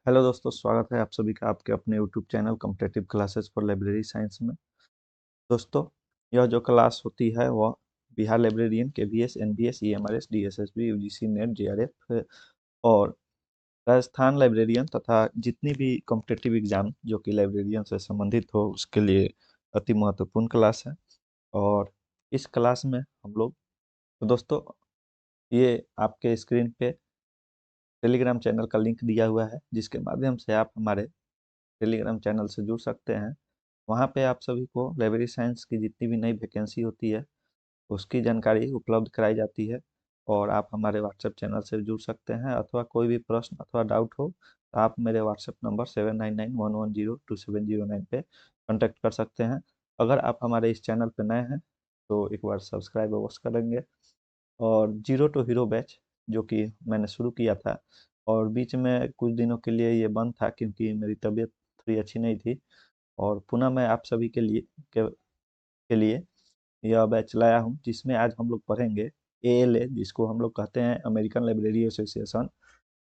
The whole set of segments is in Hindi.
हेलो दोस्तों, स्वागत है आप सभी का आपके अपने YouTube channel competitive classes for library science में। दोस्तों, यह जो क्लास होती है वह Bihar librarian KVS NBS EMRS DSSB UGC net JRF और राजस्थान लाइब्रेरियन तथा जितनी भी कॉम्पिटिटिव एग्जाम जो कि लाइब्रेरियन से संबंधित हो उसके लिए अति महत्वपूर्ण क्लास है। और इस क्लास में हम लोग तो दोस्तों, ये आपके स्क्रीन पे टेलीग्राम चैनल का लिंक दिया हुआ है, जिसके माध्यम से आप हमारे टेलीग्राम चैनल से जुड़ सकते हैं। वहाँ पे आप सभी को लाइब्रेरी साइंस की जितनी भी नई वैकेंसी होती है उसकी जानकारी उपलब्ध कराई जाती है। और आप हमारे व्हाट्सएप चैनल से जुड़ सकते हैं, अथवा कोई भी प्रश्न अथवा डाउट हो तो आप मेरे व्हाट्सएप नंबर 7991102709 पे कांटेक्ट कर सकते हैं। अगर आप हमारे इस चैनल पर नए हैं तो एक बार सब्सक्राइब अवश्य करेंगे। और जीरो टू हीरो बैच जो कि मैंने शुरू किया था और बीच में कुछ दिनों के लिए ये बंद था क्योंकि मेरी तबीयत थोड़ी अच्छी नहीं थी, और पुनः मैं आप सभी के लिए यह बैच लाया हूँ, जिसमें आज हम लोग पढ़ेंगे एएलए, जिसको हम लोग कहते हैं अमेरिकन लाइब्रेरी एसोसिएशन।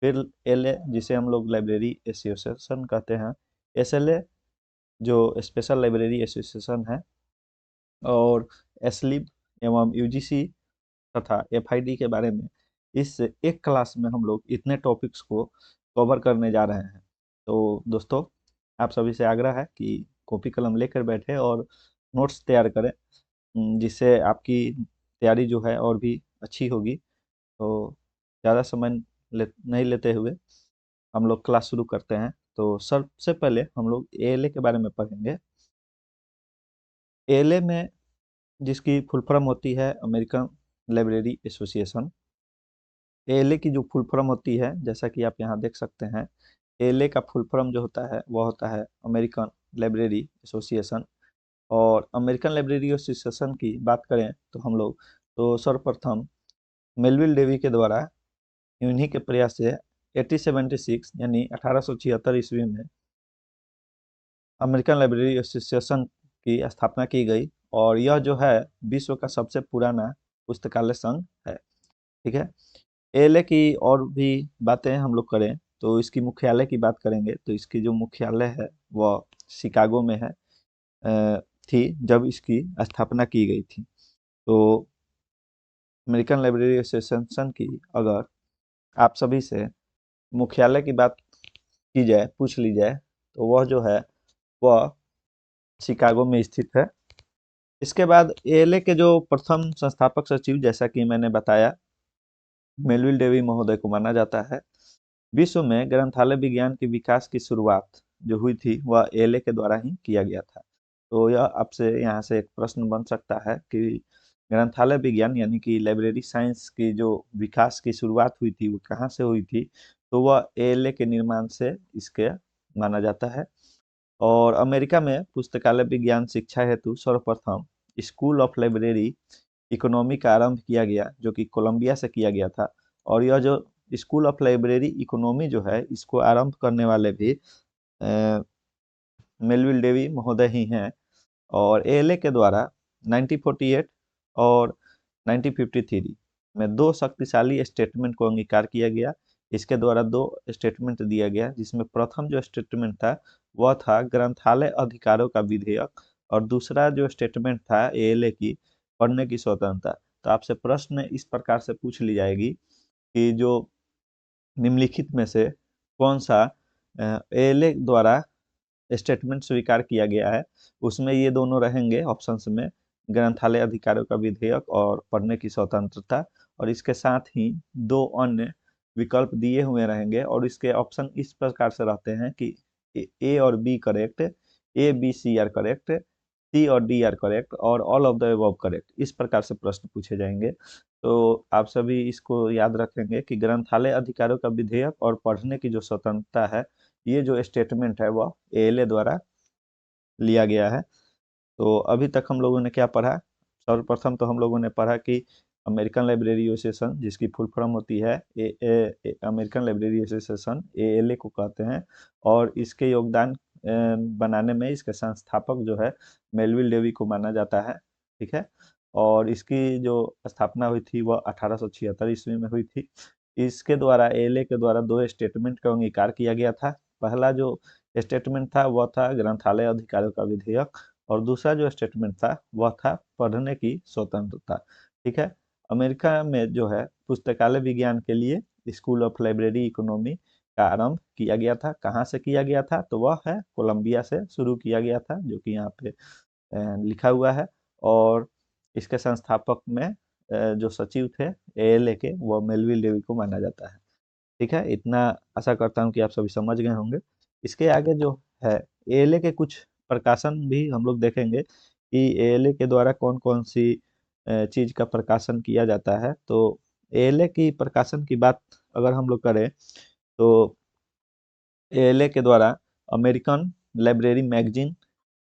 फिर एलए, जिसे हम लोग लाइब्रेरी एसोसिएशन कहते हैं। एसएलए, जो स्पेशल लाइब्रेरी एसोसिएशन है। और एसलिब एवं यूजीसी तथा एफआईडी के बारे में इस एक क्लास में हम लोग इतने टॉपिक्स को कवर करने जा रहे हैं। तो दोस्तों, आप सभी से आग्रह है कि कॉपी कलम लेकर बैठे और नोट्स तैयार करें, जिससे आपकी तैयारी जो है और भी अच्छी होगी। तो ज़्यादा समय नहीं लेते हुए हम लोग क्लास शुरू करते हैं। तो सबसे पहले हम लोग एएलए के बारे में पढ़ेंगे। एएलए में जिसकी फुल फॉर्म होती है अमेरिकन लाइब्रेरी एसोसिएशन। एएलए की जो फुल फॉर्म होती है, जैसा कि आप यहाँ देख सकते हैं, एएलए का फुल फॉर्म जो होता है वह होता है अमेरिकन लाइब्रेरी एसोसिएशन। और अमेरिकन लाइब्रेरी एसोसिएशन की बात करें तो हम लोग तो सर्वप्रथम मेलविल डेवी के द्वारा इन्हीं के प्रयास से 1876 यानी 1876 ईस्वी में अमेरिकन लाइब्रेरी एसोसिएशन की स्थापना की गई। और यह जो है विश्व का सबसे पुराना पुस्तकालय संघ है। ठीक है। एएलए की और भी बातें हम लोग करें तो इसकी मुख्यालय की बात करेंगे तो इसकी जो मुख्यालय है वह शिकागो में है, थी जब इसकी स्थापना की गई थी। तो अमेरिकन लाइब्रेरी एसोसिएशन की अगर आप सभी से मुख्यालय की बात की जाए, पूछ ली जाए, तो वह जो है वह शिकागो में स्थित है। इसके बाद एएलए के जो प्रथम संस्थापक सचिव, जैसा कि मैंने बताया, मेलविल डेवी महोदय को माना जाता है। विश्व में ग्रंथालय विज्ञान के विकास की शुरुआत जो हुई थी वह एएलए के द्वारा ही किया गया था। तो यह आपसे यहाँ से एक प्रश्न बन सकता है कि ग्रंथालय विज्ञान यानी कि लाइब्रेरी साइंस की जो विकास की शुरुआत हुई थी वो कहाँ से हुई थी। तो वह एएलए के निर्माण से इसके माना जाता है। और अमेरिका में पुस्तकालय विज्ञान शिक्षा हेतु सर्वप्रथम स्कूल ऑफ लाइब्रेरी इकोनॉमी का आरंभ किया गया, जो कि कोलंबिया से किया गया था। और यह जो स्कूल ऑफ लाइब्रेरी इकोनॉमी जो है इसको आरंभ करने वाले भी मेलविल डेवी महोदय ही हैं। और एएलए के द्वारा 1948 और 1953 में दो शक्तिशाली स्टेटमेंट को अंगीकार किया गया। इसके द्वारा दो स्टेटमेंट दिया गया, जिसमें प्रथम जो स्टेटमेंट था वह था ग्रंथालय अधिकारों का विधेयक, और दूसरा जो स्टेटमेंट था एएलए की पढ़ने की स्वतंत्रता। तो आपसे प्रश्न इस प्रकार से पूछ ली जाएगी कि जो निम्नलिखित में से कौन सा एएलए द्वारा स्टेटमेंट स्वीकार किया गया है। उसमें ये दोनों रहेंगे ऑप्शंस में, ग्रंथालय अधिकारों का विधेयक और पढ़ने की स्वतंत्रता। और इसके साथ ही दो अन्य विकल्प दिए हुए रहेंगे, और इसके ऑप्शन इस प्रकार से रहते हैं कि ए और B correct, A B C are correct, C और डी आर करेक्ट, और all of the above correct. इस प्रकार से प्रश्न पूछे जाएंगे। तो आप सभी इसको याद रखेंगे कि ग्रंथालय अधिकारों का विधेयक और पढ़ने की जो स्वतंत्रता है, ये जो स्टेटमेंट है वह एएलए द्वारा लिया गया है। तो अभी तक हम लोगों ने क्या पढ़ा? सर्वप्रथम तो हम लोगों ने पढ़ा कि अमेरिकन लाइब्रेरी एसोसिएशन, जिसकी फुल फॉर्म होती है अमेरिकन लाइब्रेरी एसोसिएशन, एएलए को कहते हैं। और इसके योगदान बनाने में इसके संस्थापक जो है मेलविल डेवी को माना जाता है। ठीक है। और इसकी जो स्थापना हुई थी वह 1876 ईस्वी में हुई थी। इसके द्वारा एएलए के द्वारा दो स्टेटमेंट का अंगीकार किया गया था। पहला जो स्टेटमेंट था वह था ग्रंथालय अधिकारों का विधेयक, और दूसरा जो स्टेटमेंट था वह था पढ़ने की स्वतंत्रता। ठीक है, अमेरिका में जो है पुस्तकालय विज्ञान के लिए स्कूल ऑफ लाइब्रेरी इकोनॉमी का आरंभ किया गया था। कहाँ से किया गया था? तो वह है कोलंबिया से शुरू किया गया था, जो कि यहाँ पे लिखा हुआ है। और इसके संस्थापक में जो सचिव थे एएलए के, वो मेलविल डेवी को माना जाता है। ठीक है, इतना आशा करता हूँ कि आप सभी समझ गए होंगे। इसके आगे जो है एएलए के कुछ प्रकाशन भी हम लोग देखेंगे कि एएलए के द्वारा कौन कौन सी चीज का प्रकाशन किया जाता है। तो एएलए की प्रकाशन की बात अगर हम लोग करें तो एएलए के द्वारा अमेरिकन लाइब्रेरी मैगजीन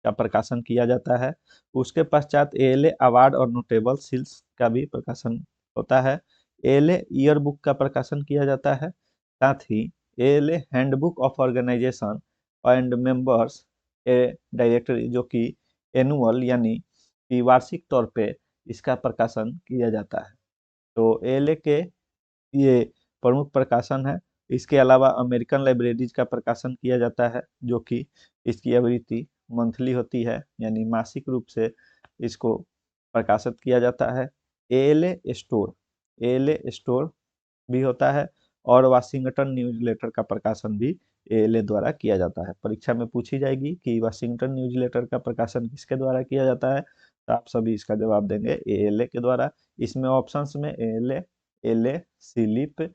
का प्रकाशन किया जाता है। उसके पश्चात एएलए अवार्ड और नोटेबल सील्स का भी प्रकाशन होता है। एएलए ईयर बुक का प्रकाशन किया जाता है। साथ ही ALA handbook of organization and members a directory, जो कि एनुअल यानी कि वार्षिक तौर पे इसका प्रकाशन किया जाता है। तो एएलए के ये प्रमुख प्रकाशन है। इसके अलावा अमेरिकन लाइब्रेरीज का प्रकाशन किया जाता है, जो कि इसकी आवृत्ति मंथली होती है, यानी मासिक रूप से इसको प्रकाशित किया जाता है। एएलए स्टोर भी होता है, और वाशिंगटन न्यूज़लेटर का प्रकाशन भी एएलए द्वारा किया जाता है। परीक्षा में पूछी जाएगी कि वाशिंगटन न्यूज़लेटर का प्रकाशन किसके द्वारा किया जाता है, तो आप सभी इसका जवाब देंगे एएलए के द्वारा। इसमें ऑप्शंस में एएलए, एलए, सिलिप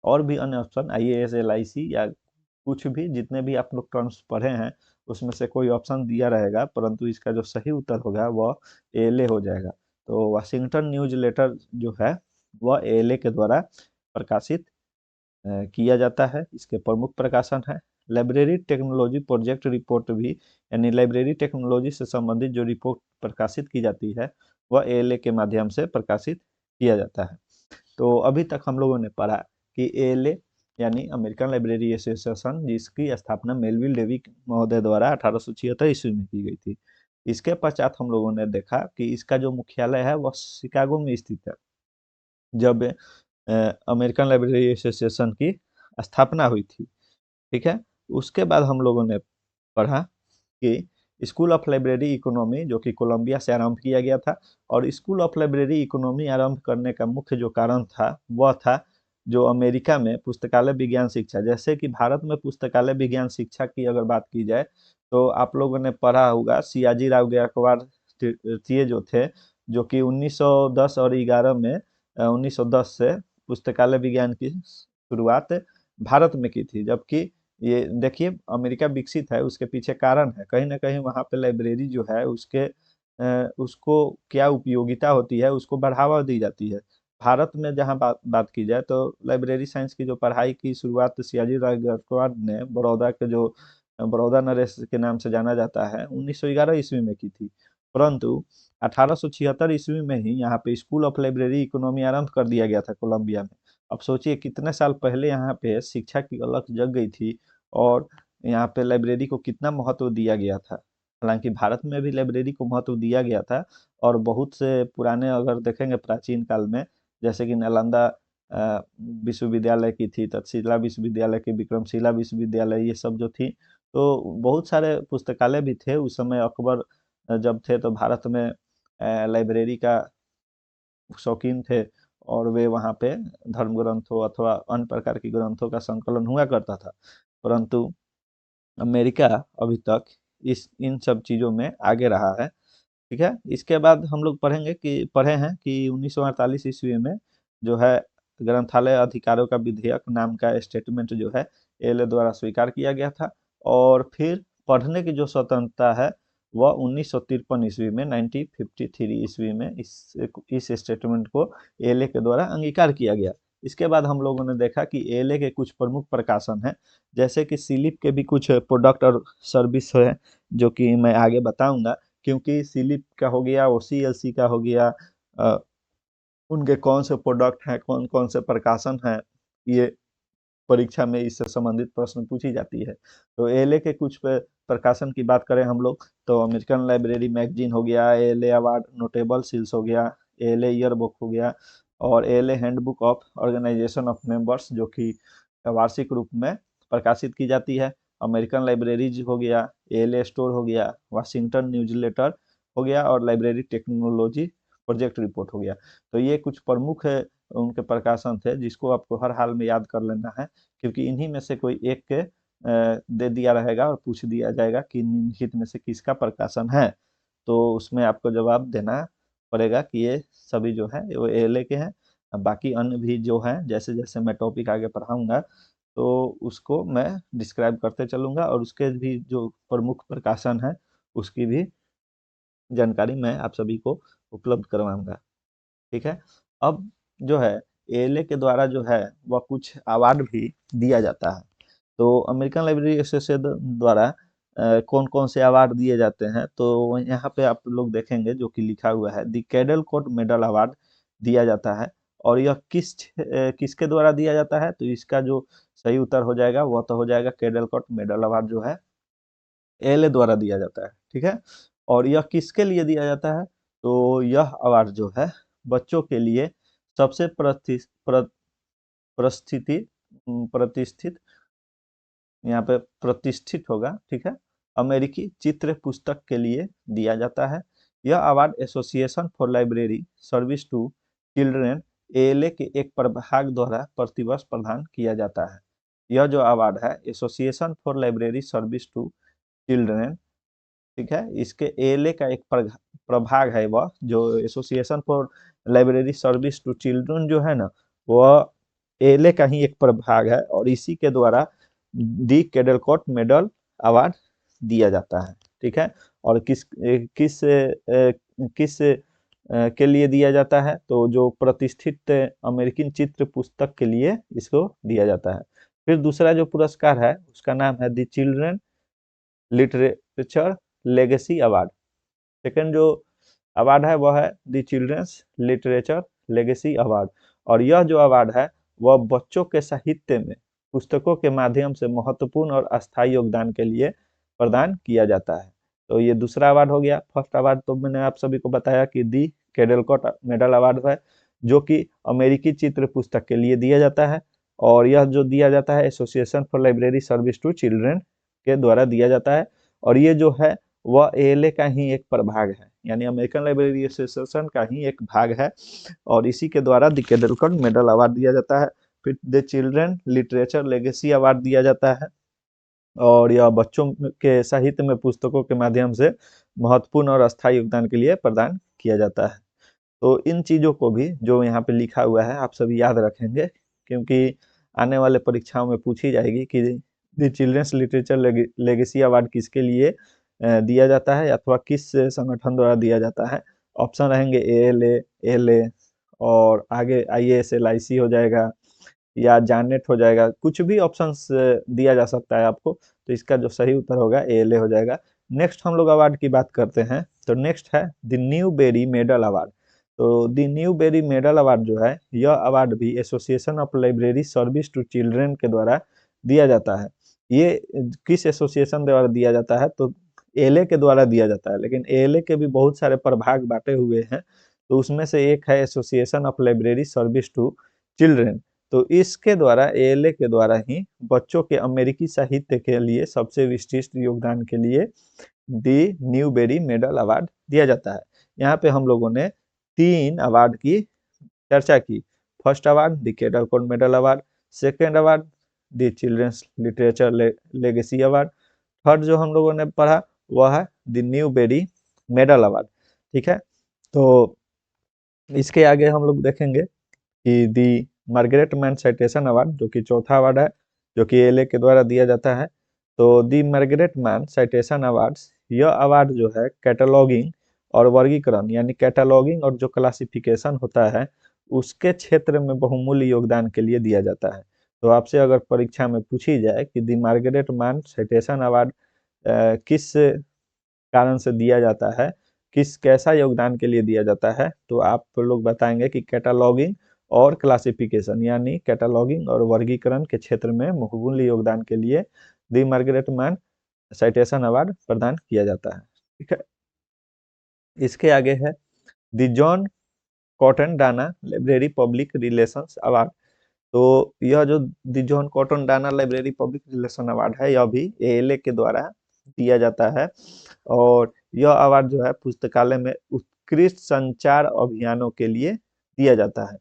और भी अन्य ऑप्शन आईएएस, एलआईसी या कुछ भी, जितने भी आप लोग टर्म्स पढ़े हैं उसमें से कोई ऑप्शन दिया रहेगा, परंतु इसका जो सही उत्तर होगा वह एएलए हो जाएगा। तो वाशिंगटन न्यूज लेटर जो है वह एएलए के द्वारा प्रकाशित किया जाता है। इसके प्रमुख प्रकाशन है लाइब्रेरी टेक्नोलॉजी प्रोजेक्ट रिपोर्ट भी, यानी लाइब्रेरी टेक्नोलॉजी से संबंधित जो रिपोर्ट प्रकाशित की जाती है वह एएलए के माध्यम से प्रकाशित किया जाता है। तो अभी तक हम लोगों ने पढ़ा कि एएलए यानी अमेरिकन लाइब्रेरी एसोसिएशन, जिसकी स्थापना मेलविल डेवी महोदय द्वारा 1876 ईस्वी में की गई थी। इसके पश्चात हम लोगों ने देखा कि इसका जो मुख्यालय है वह शिकागो में स्थित है। जब अमेरिकन लाइब्रेरी एसोसिएशन की स्थापना हुई थी, ठीक है, उसके बाद हम लोगों ने पढ़ा कि स्कूल ऑफ लाइब्रेरी इकोनॉमी, जो कि कोलंबिया से आरंभ किया गया था, और स्कूल ऑफ लाइब्रेरी इकोनॉमी आरंभ करने का मुख्य जो कारण था वह था जो अमेरिका में पुस्तकालय विज्ञान शिक्षा, जैसे कि भारत में पुस्तकालय विज्ञान शिक्षा की अगर बात की जाए तो आप लोगों ने पढ़ा होगा सियाजी राव गायकवाड़ तृतीय जो थे, जो कि 1910 और 11 में 1910 से पुस्तकालय विज्ञान की शुरुआत भारत में की थी। जबकि ये देखिए अमेरिका विकसित है, उसके पीछे कारण है, कहीं ना कहीं वहाँ पे लाइब्रेरी जो है उसके उसको क्या उपयोगिता होती है उसको बढ़ावा दी जाती है। भारत में जहाँ बात की जाए तो लाइब्रेरी साइंस की जो पढ़ाई की शुरुआत सियाजी राव गायकवाड़ ने बड़ौदा के जो बड़ौदा नरेश के नाम से जाना जाता है 1911 ईस्वी में की थी। परंतु 1876 ईस्वी में ही यहाँ पे स्कूल ऑफ लाइब्रेरी इकोनॉमी आरंभ कर दिया गया था कोलंबिया में। अब सोचिए कितने साल पहले यहाँ पे शिक्षा की अलख जग गई थी, और यहाँ पे लाइब्रेरी को कितना महत्व दिया गया था। हालांकि भारत में भी लाइब्रेरी को महत्व दिया गया था, और बहुत से पुराने अगर देखेंगे प्राचीन काल में, जैसे कि नालंदा विश्वविद्यालय की थी, तक्षशिला विश्वविद्यालय की, विक्रमशिला विश्वविद्यालय, ये सब जो थी, तो बहुत सारे पुस्तकालय भी थे उस समय। अकबर जब थे तो भारत में लाइब्रेरी का शौकीन थे, और वे वहाँ पे धर्म ग्रंथों अथवा अन्य प्रकार के ग्रंथों का संकलन हुआ करता था। परंतु अमेरिका अभी तक इस इन सब चीज़ों में आगे रहा है। ठीक है, इसके बाद हम लोग पढ़े हैं कि 1948 ईस्वी में जो है ग्रंथालय अधिकारों का विधेयक नाम का स्टेटमेंट जो है एएलए द्वारा स्वीकार किया गया था। और फिर पढ़ने की जो स्वतंत्रता है वह 1953 ईस्वी में 1953 ईस्वी में इस स्टेटमेंट को एएलए के द्वारा अंगीकार किया गया। इसके बाद हम लोगों ने देखा कि एएलए के कुछ प्रमुख प्रकाशन हैं, जैसे कि सिलिप के भी कुछ प्रोडक्ट और सर्विस है, जो कि मैं आगे बताऊंगा। क्योंकि सिलिप का हो गया, ओसीएलसी का हो गया, अ, उनके कौन से प्रोडक्ट हैं, कौन कौन से प्रकाशन हैं, ये परीक्षा में इससे संबंधित प्रश्न पूछी जाती है। तो एएलए के कुछ प्रकाशन की बात करें हम लोग तो अमेरिकन लाइब्रेरी मैगजीन हो गया, एएलए अवार्ड नोटेबल सील्स हो गया, एएलए ईयर बुक हो गया, और ALA handbook of organization of members, जो कि वार्षिक रूप में प्रकाशित की जाती है। अमेरिकन लाइब्रेरीज हो गया, एएलए स्टोर हो गया, वाशिंगटन न्यूज़लेटर हो गया और लाइब्रेरी टेक्नोलॉजी प्रोजेक्ट रिपोर्ट हो गया। तो ये कुछ प्रमुख उनके प्रकाशन थे जिसको आपको हर हाल में याद कर लेना है, क्योंकि इन्हीं में से कोई एक के दे दिया रहेगा और पूछ दिया जाएगा कि निम्नलिखित में से किसका प्रकाशन है। तो उसमें आपको जवाब देना पड़ेगा कि ये सभी जो है वो एएलए के हैं। बाकी अन्य भी जो हैं, जैसे जैसे मैं टॉपिक आगे पढ़ाऊंगा तो उसको मैं डिस्क्राइब करते चलूंगा और उसके भी जो प्रमुख प्रकाशन है उसकी भी जानकारी मैं आप सभी को उपलब्ध करवाऊंगा। ठीक है। अब जो है एएलए के द्वारा जो है वह कुछ अवार्ड भी दिया जाता है। तो अमेरिकन लाइब्रेरी एसोसिएशन द्वारा कौन कौन से अवार्ड दिए जाते हैं, तो यहाँ पे आप लोग देखेंगे जो कि लिखा हुआ है दी कैडल कोट मेडल अवार्ड दिया जाता है। और यह किसके द्वारा दिया जाता है, तो इसका जो सही उत्तर हो जाएगा वह तो हो जाएगा कैडल कोट मेडल अवार्ड जो है एएलए द्वारा दिया जाता है। ठीक है। और यह किसके लिए दिया जाता है, तो यह अवार्ड जो है बच्चों के लिए सबसे प्रस्थिति प्रतिष्ठित, यहाँ पे प्रतिष्ठित होगा। ठीक है। अमेरिकी चित्र पुस्तक के लिए दिया जाता है। यह award association for library service to children ALA के एक प्रभाग द्वारा प्रतिवर्ष प्रदान किया जाता है। यह जो अवार्ड है association for library service to children, ठीक है, इसके एएलए का एक प्रभाग है, वह जो association for library service to children जो है ना, वह एएलए का ही एक प्रभाग है और इसी के द्वारा दी कैडलकॉट मेडल अवार्ड दिया जाता है। ठीक है। और किस के लिए दिया जाता है, तो जो प्रतिष्ठित अमेरिकन चित्र पुस्तक के लिए इसको दिया जाता है। फिर दूसरा जो पुरस्कार है उसका नाम है the children literature legacy award. Second जो अवार्ड है वह है the children's literature legacy award. और यह जो अवार्ड है वह बच्चों के साहित्य में पुस्तकों के माध्यम से महत्वपूर्ण और अस्थायी योगदान के लिए प्रदान किया जाता है। तो ये दूसरा अवार्ड हो गया। फर्स्ट अवार्ड तो मैंने आप सभी को बताया कि दी कैडलकॉट मेडल अवार्ड है, जो कि अमेरिकी चित्र पुस्तक के लिए दिया जाता है। और यह जो दिया जाता है association for library service to children के द्वारा दिया जाता है। और ये जो है वह एएलए का ही एक प्रभाग है, यानी अमेरिकन लाइब्रेरी एसोसिएशन का ही एक भाग है और इसी के द्वारा द कैडलकॉट मेडल अवार्ड दिया जाता है। फिर the children literature legacy award दिया जाता है और यह बच्चों के साहित्य में पुस्तकों के माध्यम से महत्वपूर्ण और अस्थायी योगदान के लिए प्रदान किया जाता है। तो इन चीज़ों को भी जो यहाँ पे लिखा हुआ है आप सभी याद रखेंगे, क्योंकि आने वाले परीक्षाओं में पूछी जाएगी कि the children's literature legacy award किसके लिए दिया जाता है अथवा किस संगठन द्वारा दिया जाता है। ऑप्शन रहेंगे एएलए, एलए और आगे आईएएस एलआईसी हो जाएगा या जानेट हो जाएगा, कुछ भी ऑप्शंस दिया जा सकता है आपको। तो इसका जो सही उत्तर होगा एएलए हो जाएगा। नेक्स्ट हम लोग अवार्ड की बात करते हैं, तो नेक्स्ट है the Newbery medal award. तो the Newbery medal award जो है यह अवार्ड भी association of library service to children के द्वारा दिया जाता है। ये किस एसोसिएशन द्वारा दिया जाता है, तो एएलए के द्वारा दिया जाता है, लेकिन एएलए के भी बहुत सारे प्रभाग बांटे हुए हैं। तो उसमें से एक है association of library service to children. तो इसके द्वारा एएलए के द्वारा ही बच्चों के अमेरिकी साहित्य के लिए सबसे विशिष्ट योगदान के लिए दी न्यूबेरी मेडल अवार्ड दिया जाता है। यहाँ पे हम लोगों ने 3 अवार्ड की चर्चा की। First award the Caldecott medal award, second award the children's literature legacy award, third जो हम लोगों ने पढ़ा वह है द न्यूबेरी मेडल अवार्ड। ठीक है। तो इसके आगे हम लोग देखेंगे कि दी मार्गरेट मैन साइटेशन अवार्ड, जो कि चौथा अवार्ड है, जो कि एएलए के द्वारा दिया जाता है। तो दी मार्गरेट मैन साइटेशन अवार्ड्स, यह अवार्ड जो है कैटलॉगिंग और वर्गीकरण यानी कैटलॉगिंग और जो क्लासिफिकेशन होता है उसके क्षेत्र में बहुमूल्य योगदान के लिए दिया जाता है। तो आपसे अगर परीक्षा में पूछी जाए कि दी मार्गरेट मैन साइटेशन अवार्ड किस कारण से दिया जाता है, किस कैसा योगदान के लिए दिया जाता है, तो आप लोग बताएंगे कि कैटलॉगिंग और क्लासिफिकेशन यानी कैटलॉगिंग और वर्गीकरण के क्षेत्र में बहुमूल्य योगदान के लिए the Margaret Mann citation award प्रदान किया जाता है। ठीक है। इसके आगे है the John Cotton Dana library public relations award. तो यह जो the John Cotton Dana library public relation award है, यह भी एएलए के द्वारा दिया जाता है। और यह अवार्ड जो है पुस्तकालय में उत्कृष्ट संचार अभियानों के लिए दिया जाता है।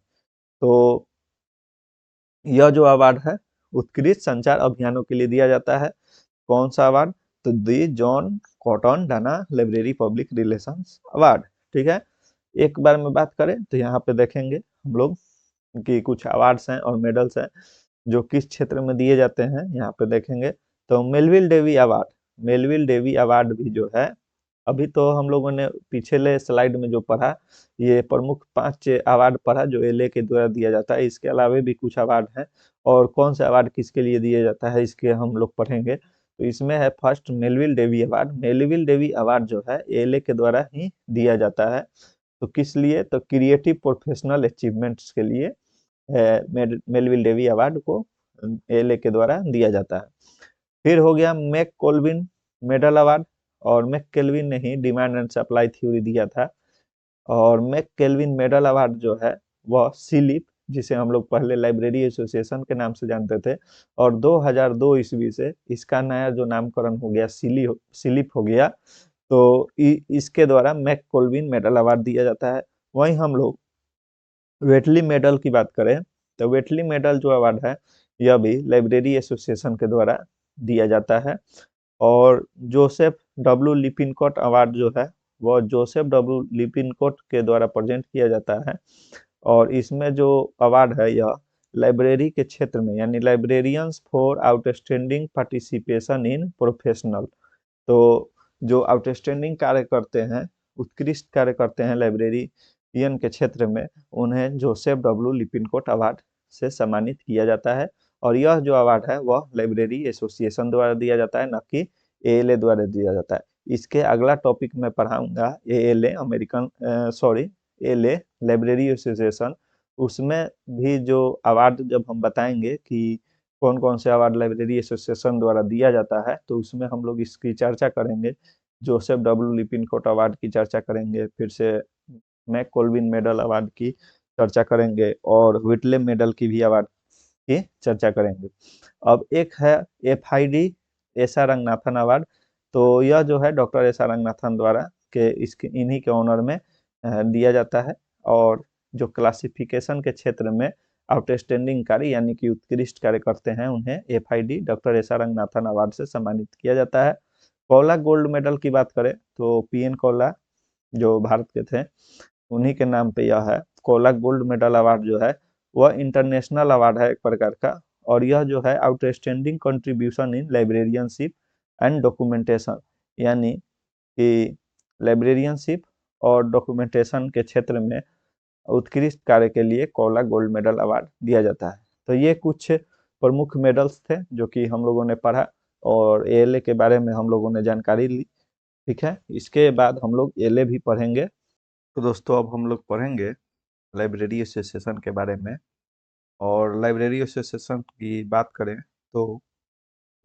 तो यह जो अवार्ड है उत्कृष्ट संचार अभियानों के लिए दिया जाता है। कौन सा अवार्ड? तो the John Cotton Dana library public relations award. ठीक है, एक बार में बात करें तो यहाँ पे देखेंगे हम लोग कि कुछ अवार्ड्स हैं और मेडल्स हैं जो किस क्षेत्र में दिए जाते हैं। यहाँ पे देखेंगे तो Melvil Dewey award, Melvil Dewey award भी जो है, अभी तो हम लोगों ने पिछले स्लाइड में जो पढ़ा, ये प्रमुख 5 अवार्ड पढ़ा जो एलए के द्वारा दिया जाता है। इसके अलावा भी कुछ अवार्ड हैं और कौन से अवार्ड किसके लिए दिया जाता है इसके हम लोग पढ़ेंगे। तो इसमें है first Melvil Dewey award. Melvil Dewey award जो है एलए के द्वारा ही दिया जाता है। तो किस लिए? तो क्रिएटिव प्रोफेशनल अचीवमेंट्स के लिए मेलविल डेवी अवार्ड को एलए के द्वारा दिया जाता है। फिर हो गया मैक कोल्विन मेडल अवार्ड, और मैक केल्विन ने ही डिमांड एंड सप्लाई थ्योरी दिया था। और मैक केल्विन मेडल अवार्ड जो है वह सिलिप, जिसे हम लोग पहले लाइब्रेरी एसोसिएशन के नाम से जानते थे, और 2002 ईस्वी से इसका नया जो नामकरण हो गया सिलिप हो गया। तो इसके द्वारा मैक कोल्विन मेडल अवार्ड दिया जाता है। वहीं हम लोग वेटली मेडल की बात करें तो वेटली मेडल जो अवार्ड है यह भी लाइब्रेरी एसोसिएशन के द्वारा दिया जाता है। और जोसेफ डब्ल्यू लिपिनकोट अवार्ड जो है वह जोसेफ डब्ल्यू लिपिनकोट के द्वारा प्रेजेंट किया जाता है। और इसमें जो अवार्ड है यह लाइब्रेरी के क्षेत्र में, यानी librarians for outstanding participation in professional, तो जो आउटस्टैंडिंग कार्य करते हैं, उत्कृष्ट कार्य करते हैं लाइब्रेरियन के क्षेत्र में, उन्हें जोसेफ डब्ल्यू लिपिनकोट अवार्ड से सम्मानित किया जाता है। और यह जो अवार्ड है वह लाइब्रेरी एसोसिएशन द्वारा दिया जाता है, न कि एएलए द्वारा दिया जाता है। इसके अगला टॉपिक मैं पढ़ाऊंगा एएलए एएलए लाइब्रेरी एसोसिएशन। उसमें भी जो अवार्ड जब हम बताएंगे कि कौन कौन से अवार्ड लाइब्रेरी एसोसिएशन द्वारा दिया जाता है, तो उसमें हम लोग इसकी चर्चा करेंगे। जोसेफ डब्ल्यू लिपिनकोट अवार्ड की चर्चा करेंगे, फिर से मैक कोल्विन मेडल अवार्ड की चर्चा करेंगे, और व्हिटले मेडल की भी अवार्ड की चर्चा करेंगे। अब एक है एफआईडी एसा रंगनाथन अवार्ड। तो यह जो है डॉक्टर एसा रंगनाथन द्वारा के इसके इन्हीं के ऑनर में दिया जाता है। और जो क्लासिफिकेशन के क्षेत्र में आउटस्टैंडिंग कार्य यानी कि उत्कृष्ट कार्य करते हैं उन्हें एफआईडी डॉक्टर एसा रंगनाथन अवार्ड से सम्मानित किया जाता है। कौला गोल्ड मेडल की बात करें तो पीएन कौला जो भारत के थे उन्हीं के नाम पे यह है। कौला गोल्ड मेडल अवार्ड जो है वह इंटरनेशनल अवार्ड है एक प्रकार का, और यह जो है outstanding contribution in librarianship and documentation, यानी कि लाइब्रेरियनशिप और डॉक्यूमेंटेशन के क्षेत्र में उत्कृष्ट कार्य के लिए कौला गोल्ड मेडल अवार्ड दिया जाता है। तो ये कुछ प्रमुख मेडल्स थे जो कि हम लोगों ने पढ़ा और एएलए के बारे में हम लोगों ने जानकारी ली। ठीक है, इसके बाद हम लोग एएलए भी पढ़ेंगे। तो दोस्तों अब हम लोग पढ़ेंगे लाइब्रेरी एसोसिएशन के बारे में। और लाइब्रेरी एसोसिएशन की बात करें तो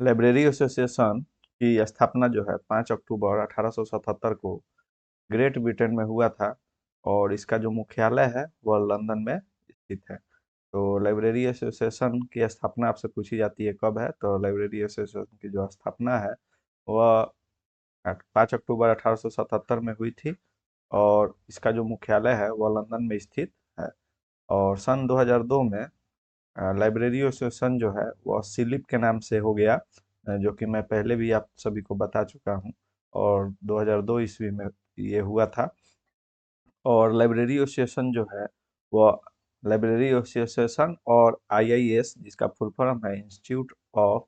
लाइब्रेरी एसोसिएशन की स्थापना जो है 5 अक्टूबर 1877 को ग्रेट ब्रिटेन में हुआ था, और इसका जो मुख्यालय है वह लंदन में स्थित है। तो लाइब्रेरी एसोसिएशन की स्थापना आपसे पूछी जाती है कब है, तो लाइब्रेरी एसोसिएशन की जो स्थापना है वह 5 अक्टूबर 1877 में हुई थी, और इसका जो मुख्यालय है वह लंदन में स्थित है। और सन 2002 में लाइब्रेरी एसोसिएशन जो है वह सिलिप के नाम से हो गया, जो कि मैं पहले भी आप सभी को बता चुका हूँ, और 2002 ईस्वी में ये हुआ था। और लाइब्रेरी एसोसिएशन जो है वह लाइब्रेरी एसोसिएशन और आईआईएस, जिसका फुल फॉर्म है इंस्टीट्यूट ऑफ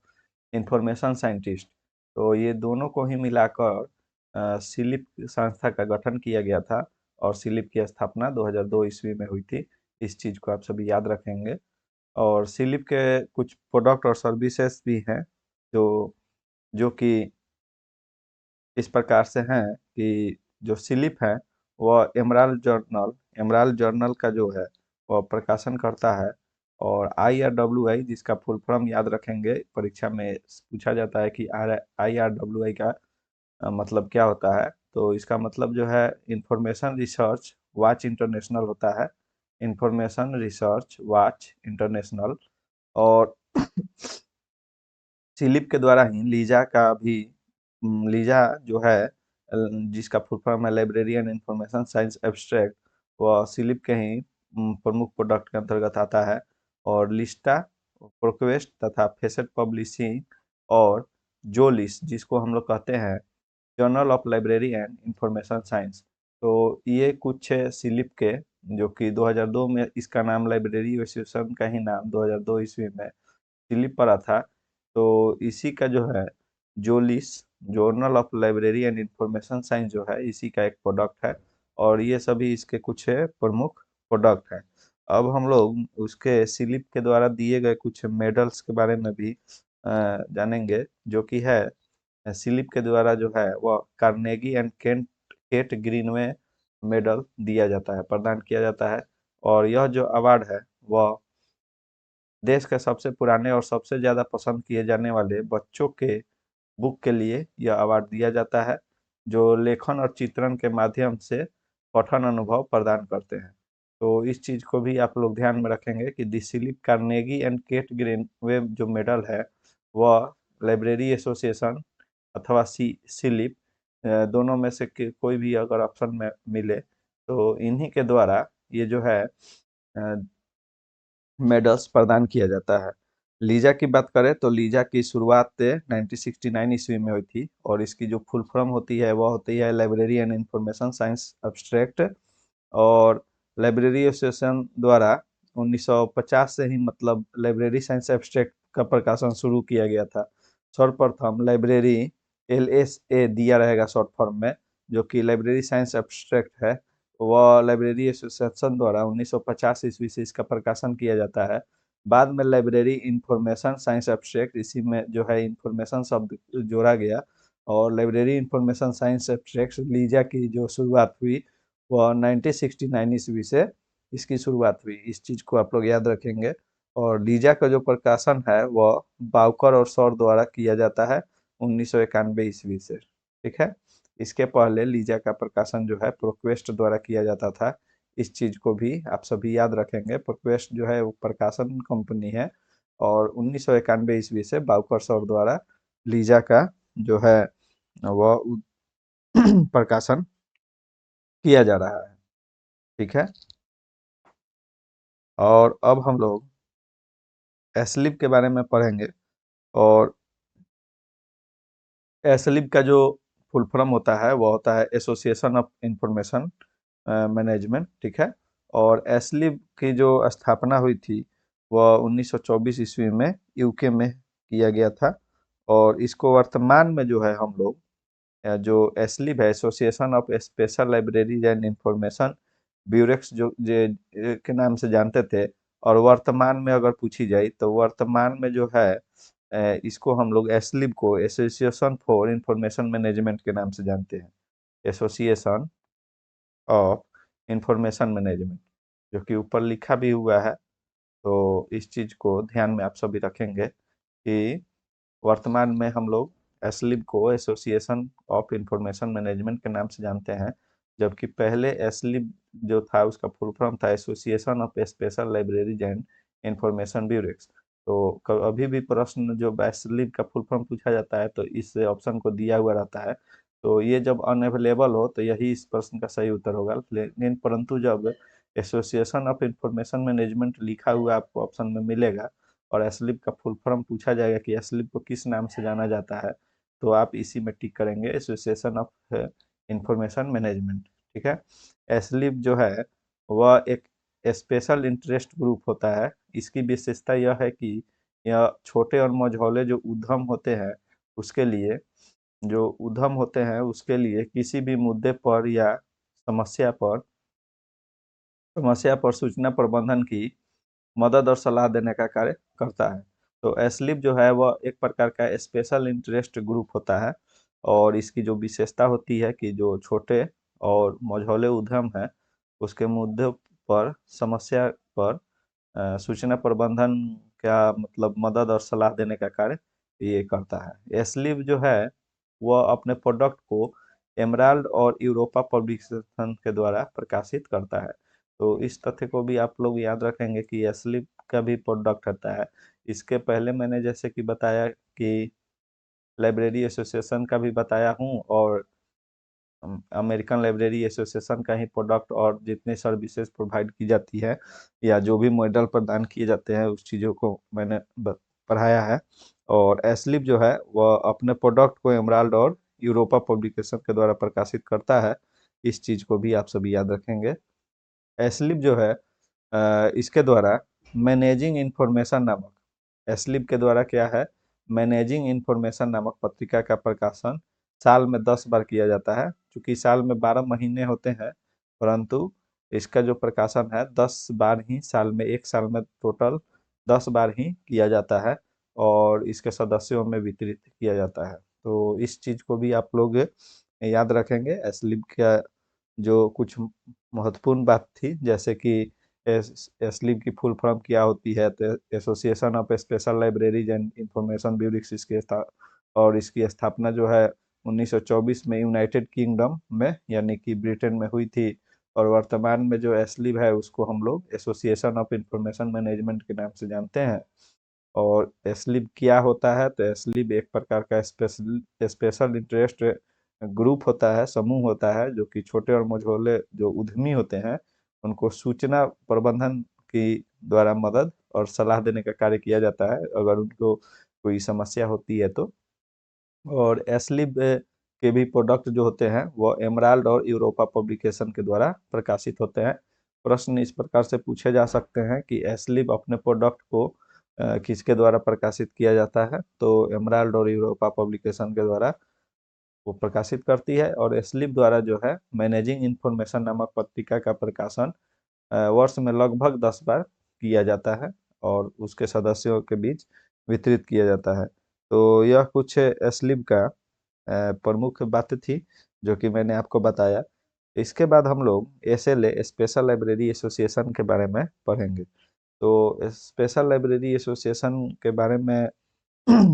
इंफॉर्मेशन साइंटिस्ट, तो ये दोनों को ही मिलाकर सिलिप संस्था का गठन किया गया था, और सिलिप की स्थापना 2002 ईस्वी में हुई थी। इस चीज़ को आप सभी याद रखेंगे। और सिलिप के कुछ प्रोडक्ट और सर्विसेज भी हैं जो जो कि इस प्रकार से हैं कि जो सिलिप है वह एमराल्ड जर्नल का जो है वह प्रकाशन करता है। और IRWI, जिसका फुल फॉर्म याद रखेंगे, परीक्षा में पूछा जाता है कि IRWI का मतलब क्या होता है। तो इसका मतलब जो है इंफॉर्मेशन रिसर्च वॉच इंटरनेशनल होता है। इंफॉर्मेशन रिसर्च वॉच इंटरनेशनल और सिलिप के द्वारा ही लीजा का भी लीजा जो है जिसका फुल फॉर्म है लाइब्रेरियन इंफॉर्मेशन साइंस एब्स्ट्रैक्ट, वह सिलिप के ही प्रमुख प्रोडक्ट के अंतर्गत आता है। और लिस्टा, प्रोक्वेस्ट तथा फेसेट पब्लिशिंग और जोलिस जिसको हम लोग कहते हैं journal of library and information science, तो ये कुछ है सिलिप के, जो कि 2002 में इसका नाम लाइब्रेरी एसोसिएशन का ही नाम 2002 ईस्वी में सिलिप पड़ा था। तो इसी का जो है JOLIS journal of library and information science जो है इसी का एक प्रोडक्ट है। और ये सभी इसके कुछ प्रमुख प्रोडक्ट हैं। अब हम लोग उसके सिलिप के द्वारा दिए गए कुछ मेडल्स के बारे में भी जानेंगे, जो कि है सिलिप के द्वारा जो है वह Carnegie and cat Greenway medal दिया जाता है, प्रदान किया जाता है। और यह जो अवार्ड है वह देश के सबसे पुराने और सबसे ज़्यादा पसंद किए जाने वाले बच्चों के बुक के लिए यह अवार्ड दिया जाता है, जो लेखन और चित्रण के माध्यम से पठन अनुभव प्रदान करते हैं। तो इस चीज़ को भी आप लोग ध्यान में रखेंगे कि दी slip Carnegie and cat Greenway जो मेडल है वह लाइब्रेरी एसोसिएशन अथवा सिलिप दोनों में से कोई भी अगर ऑप्शन में मिले तो इन्हीं के द्वारा ये जो है मेडल्स प्रदान किया जाता है। लीजा की बात करें तो लीजा की शुरुआत 1969 ईस्वी में हुई थी और इसकी जो फुल फॉर्म होती है वह होती है library and information science abstract. और लाइब्रेरी एसोसिएशन द्वारा 1950 से ही मतलब लाइब्रेरी साइंस एब्स्ट्रैक्ट का प्रकाशन शुरू किया गया था। सर्वप्रथम लाइब्रेरी LSA दिया रहेगा शॉर्ट फॉर्म में, जो कि लाइब्रेरी साइंस एब्स्ट्रैक्ट है। वह लाइब्रेरी एसोसिएशन द्वारा 1950 ईस्वी से इसका प्रकाशन किया जाता है। बाद में लाइब्रेरी इंफॉर्मेशन साइंस एब्स्ट्रैक्ट, इसी में जो है इंफॉर्मेशन शब्द जोड़ा गया और library information science abstract Lisa की जो शुरुआत हुई वह 1969 ईस्वी से इसकी शुरुआत हुई। इस चीज़ को आप लोग याद रखेंगे। और लीजा का जो प्रकाशन है वह बाउकर और सौर द्वारा किया जाता है 1991 ईस्वी से। ठीक है, इसके पहले लीजा का प्रकाशन जो है प्रोक्वेस्ट द्वारा किया जाता था। इस चीज को भी आप सभी याद रखेंगे। प्रोक्वेस्ट जो है वो प्रकाशन कंपनी है और 1991 ईस्वी से बाउकर सौर द्वारा लीजा का जो है वह प्रकाशन किया जा रहा है। ठीक है, और अब हम लोग एस्लिप के बारे में पढ़ेंगे। और एस्लिप का जो फुल फॉर्म होता है वह होता है एसोसिएशन ऑफ इंफॉर्मेशन मैनेजमेंट। ठीक है, और एस्लिप की जो स्थापना हुई थी वह 1924 ईस्वी में यूके में किया गया था। और इसको वर्तमान में जो है हम लोग जो एस्लिप है association of special libraries and information bureaux के नाम से जानते थे। और वर्तमान में अगर पूछी जाए तो वर्तमान में जो है इसको हम लोग एस्लिप को एसोसिएशन फॉर इंफॉर्मेशन मैनेजमेंट के नाम से जानते हैं। एसोसिएशन ऑफ इंफॉर्मेशन मैनेजमेंट, जो कि ऊपर लिखा भी हुआ है। तो इस चीज को ध्यान में आप सभी रखेंगे कि वर्तमान में हम लोग एस्लिप को एसोसिएशन ऑफ इंफॉर्मेशन मैनेजमेंट के नाम से जानते हैं, जबकि पहले एस्लिप जो था उसका फुल फॉर्म था association of special libraries and information bureaus. तो अभी भी प्रश्न जो एस्लिप का फुल फॉर्म पूछा जाता है तो इस ऑप्शन को दिया हुआ रहता है। तो ये जब अनअवेलेबल हो तो यही इस प्रश्न का सही उत्तर होगा। लेकिन परंतु जब एसोसिएशन ऑफ इंफॉर्मेशन मैनेजमेंट लिखा हुआ आपको ऑप्शन में मिलेगा और एस्लिप का फुल फॉर्म पूछा जाएगा कि एस्लिप को किस नाम से जाना जाता है, तो आप इसी में टिक करेंगे एसोसिएशन ऑफ इंफॉर्मेशन मैनेजमेंट। ठीक है, एस्लिप जो है वह एक स्पेशल इंटरेस्ट ग्रुप होता है। इसकी विशेषता यह है कि यह छोटे और मझौले जो उद्यम होते हैं उसके लिए उसके लिए किसी भी मुद्दे पर या समस्या पर समस्या पर सूचना प्रबंधन की मदद और सलाह देने का कार्य करता है। तो एस्लिप जो है वह एक प्रकार का स्पेशल इंटरेस्ट ग्रुप होता है और इसकी जो विशेषता होती है कि जो छोटे और मझौले उद्यम है उसके मुद्दे पर समस्या पर सूचना प्रबंधन का मतलब मदद और सलाह देने का कार्य ये करता है। एस्लिप जो है वह अपने प्रोडक्ट को एमराल्ड और यूरोपा पब्लिकेशन के द्वारा प्रकाशित करता है। तो इस तथ्य को भी आप लोग याद रखेंगे कि एस्लिप का भी प्रोडक्ट होता है। इसके पहले मैंने जैसे कि बताया कि लाइब्रेरी एसोसिएशन का भी बताया हूँ, और अमेरिकन लाइब्रेरी एसोसिएशन का ही प्रोडक्ट और जितने सर्विसेज प्रोवाइड की जाती है या जो भी मॉडल प्रदान किए जाते हैं उस चीज़ों को मैंने पढ़ाया है। और एस्लिप जो है वह अपने प्रोडक्ट को एमराल्ड और यूरोपा पब्लिकेशन के द्वारा प्रकाशित करता है। इस चीज़ को भी आप सभी याद रखेंगे। एस्लिप जो है इसके द्वारा मैनेजिंग इंफॉर्मेशन नामक, एस्लिप के द्वारा क्या है, मैनेजिंग इंफॉर्मेशन नामक पत्रिका का प्रकाशन साल में 10 बार किया जाता है। चूंकि साल में 12 महीने होते हैं, परंतु इसका जो प्रकाशन है 10 बार ही साल में, एक साल में टोटल 10 बार ही किया जाता है और इसके सदस्यों में वितरित किया जाता है। तो इस चीज़ को भी आप लोग याद रखेंगे। एस्लिप का जो कुछ महत्वपूर्ण बात थी, जैसे कि एस्लिप की फुल फॉर्म क्या होती है, तो association of special libraries and information bureaus इसके और इसकी स्थापना जो है 1924 में यूनाइटेड किंगडम में यानी कि ब्रिटेन में हुई थी। और वर्तमान में जो एस्लिप है उसको हम लोग एसोसिएशन ऑफ इंफॉर्मेशन मैनेजमेंट के नाम से जानते हैं। और एस्लिप क्या होता है, तो एस्लिप एक प्रकार का स्पेशल स्पेशल इंटरेस्ट ग्रुप होता है, समूह होता है, जो कि छोटे और मझोले जो उद्यमी होते हैं उनको सूचना प्रबंधन की द्वारा मदद और सलाह देने का कार्य किया जाता है अगर उनको कोई समस्या होती है तो। और एस्लिप के भी प्रोडक्ट जो होते हैं वो एमराल्ड और यूरोपा पब्लिकेशन के द्वारा प्रकाशित होते हैं। प्रश्न इस प्रकार से पूछे जा सकते हैं कि एस्लिप अपने प्रोडक्ट को किसके द्वारा प्रकाशित किया जाता है, तो एमराल्ड और यूरोपा पब्लिकेशन के द्वारा वो प्रकाशित करती है। और एस्लिप द्वारा जो है मैनेजिंग इंफॉर्मेशन नामक पत्रिका का प्रकाशन वर्ष में लगभग 10 बार किया जाता है और उसके सदस्यों के बीच वितरित किया जाता है। तो यह कुछ एस्लिप का प्रमुख बात थी जो कि मैंने आपको बताया। इसके बाद हम लोग एसएलए स्पेशल लाइब्रेरी एसोसिएशन के बारे में पढ़ेंगे। तो स्पेशल लाइब्रेरी एसोसिएशन के बारे में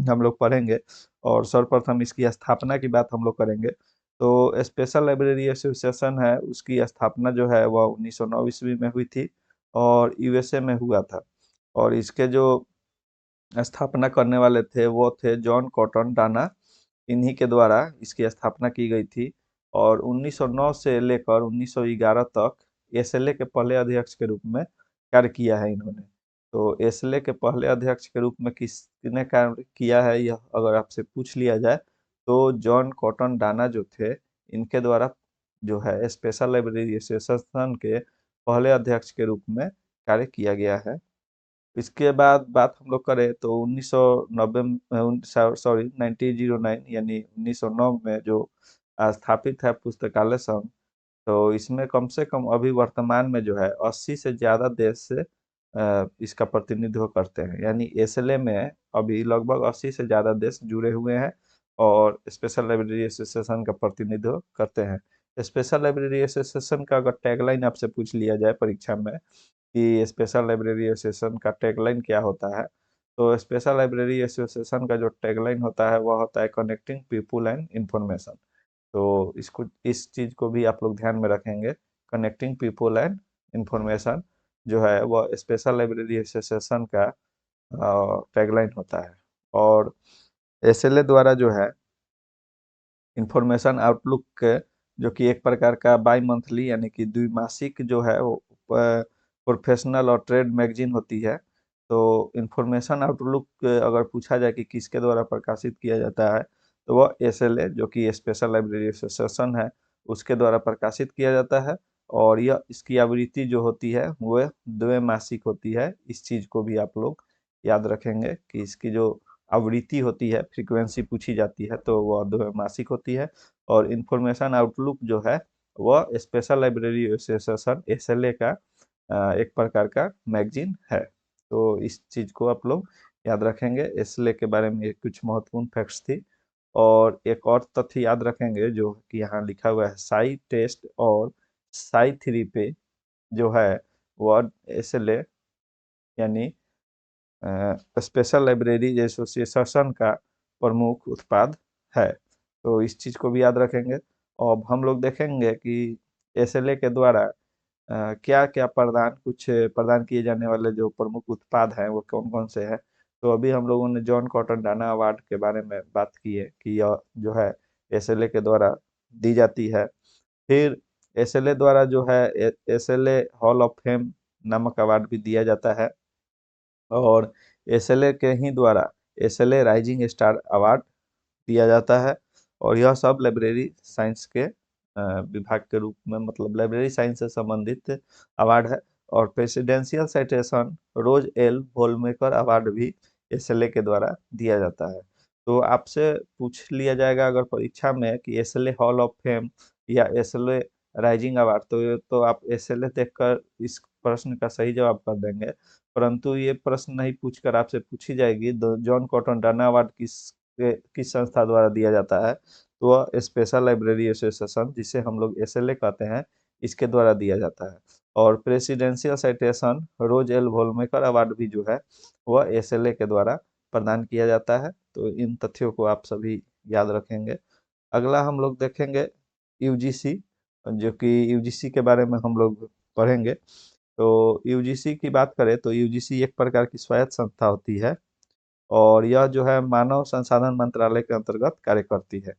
हम लोग पढ़ेंगे और सर्वप्रथम इसकी स्थापना की बात हम लोग करेंगे। तो स्पेशल लाइब्रेरी एसोसिएशन है, उसकी स्थापना जो है वह 1909 ईस्वी में हुई थी और यूएसए में हुआ था। और इसके जो स्थापना करने वाले थे वो थे जॉन कॉटन डाना, इन्हीं के द्वारा इसकी स्थापना की गई थी। और 1909 से लेकर 1911 तक एसएलए के पहले अध्यक्ष के रूप में कार्य किया है इन्होंने। तो एसएलए के पहले अध्यक्ष के रूप में किसने कार्य किया है, यह अगर आपसे पूछ लिया जाए तो जॉन कॉटन डाना जो थे, इनके द्वारा जो है स्पेशल लाइब्रेरी एसोसिएशन के पहले अध्यक्ष के रूप में कार्य किया गया है। इसके बाद बात हम लोग करें तो 1990 सॉरी 1909 यानी 1909 में जो स्थापित है पुस्तकालय संघ, तो इसमें कम से कम अभी वर्तमान में जो है 80 से ज़्यादा देश से इसका प्रतिनिधित्व करते हैं। यानी एसएलए में अभी लगभग 80 से ज़्यादा देश जुड़े हुए हैं और स्पेशल लाइब्रेरी एसोसिएशन का प्रतिनिधित्व करते हैं। स्पेशल लाइब्रेरी एसोसिएशन का अगर टैगलाइन आपसे पूछ लिया जाए परीक्षा में कि स्पेशल लाइब्रेरी एसोसिएशन का टैगलाइन क्या होता है, तो स्पेशल लाइब्रेरी एसोसिएशन का जो टैगलाइन होता है वह होता है कनेक्टिंग पीपुल एंड इंफॉर्मेशन। तो इसको, इस चीज़ को भी आप लोग ध्यान में रखेंगे। कनेक्टिंग पीपुल एंड इंफॉर्मेशन जो है वह स्पेशल लाइब्रेरी एसोसिएशन का टैगलाइन होता है। और एसएलए द्वारा जो है इंफॉर्मेशन आउटलुक, जो कि एक प्रकार का बाई मंथली यानी कि द्विमासिक जो है वो प्रोफेशनल और ट्रेड मैगजीन होती है। तो इंफॉर्मेशन आउटलुक अगर पूछा जाए कि किसके द्वारा प्रकाशित किया जाता है, तो वह एसएलए जो कि स्पेशल लाइब्रेरी एसोसिएशन है उसके द्वारा प्रकाशित किया जाता है। और यह इसकी आवृत्ति जो होती है वह द्विमासिक होती है। इस चीज़ को भी आप लोग याद रखेंगे कि इसकी जो आवृत्ति होती है, फ्रीक्वेंसी पूछी जाती है, तो वह द्विमासिक होती है। और इंफॉर्मेशन आउटलुक जो है वह स्पेशल लाइब्रेरी एसोसिएशन एसएलए का एक प्रकार का मैगजीन है। तो इस चीज़ को आप लोग याद रखेंगे। एसएलए के बारे में ये कुछ महत्वपूर्ण फैक्ट्स थी। और एक और तथ्य याद रखेंगे जो कि यहाँ लिखा हुआ है, साई टेस्ट और साई थ्री पे जो है वह एसएलए यानी स्पेशल लाइब्रेरी एसोसिएशन का प्रमुख उत्पाद है। तो इस चीज़ को भी याद रखेंगे। अब हम लोग देखेंगे कि एसएलए के द्वारा क्या क्या कुछ प्रदान किए जाने वाले जो प्रमुख उत्पाद हैं वो कौन कौन से हैं। तो अभी हम लोगों ने जॉन कॉटन डाना अवार्ड के बारे में बात की है कि यह जो है एसएलए के द्वारा दी जाती है। फिर एसएलए द्वारा जो है एसएलए हॉल ऑफ फेम नामक अवार्ड भी दिया जाता है। और एसएलए के ही द्वारा एसएलए राइजिंग स्टार अवार्ड दिया जाता है। और यह सब लाइब्रेरी साइंस के विभाग के रूप में, मतलब लाइब्रेरी साइंस से संबंधित अवार्ड है। और प्रेसिडेंशियल साइटेशन रोज एल वोलमेकर अवार्ड भी एसएलए के द्वारा दिया जाता है। तो आपसे पूछ लिया जाएगा अगर परीक्षा में कि एसएलए हॉल ऑफ फेम या एसएलए राइजिंग अवार्ड, तो तो आप एसएलए देखकर इस प्रश्न का सही जवाब कर देंगे। परंतु ये प्रश्न नहीं पूछकर आपसे पूछी जाएगी जॉन कॉटन डाना अवार्ड किस संस्था द्वारा दिया जाता है, तो वह स्पेशल लाइब्रेरी एसोसिएशन, जिसे हम लोग एसएलए कहते हैं, इसके द्वारा दिया जाता है। और प्रेसिडेंशियल साइटेशन रोज एल वोलमेकर अवार्ड भी जो है वह एसएलए के द्वारा प्रदान किया जाता है। तो इन तथ्यों को आप सभी याद रखेंगे। अगला हम लोग देखेंगे यूजीसी, जो कि यूजीसी के बारे में हम लोग पढ़ेंगे। तो यूजीसी की बात करें तो यूजीसी एक प्रकार की स्वायत्त संस्था होती है और यह जो है मानव संसाधन मंत्रालय के अंतर्गत कार्य करती है।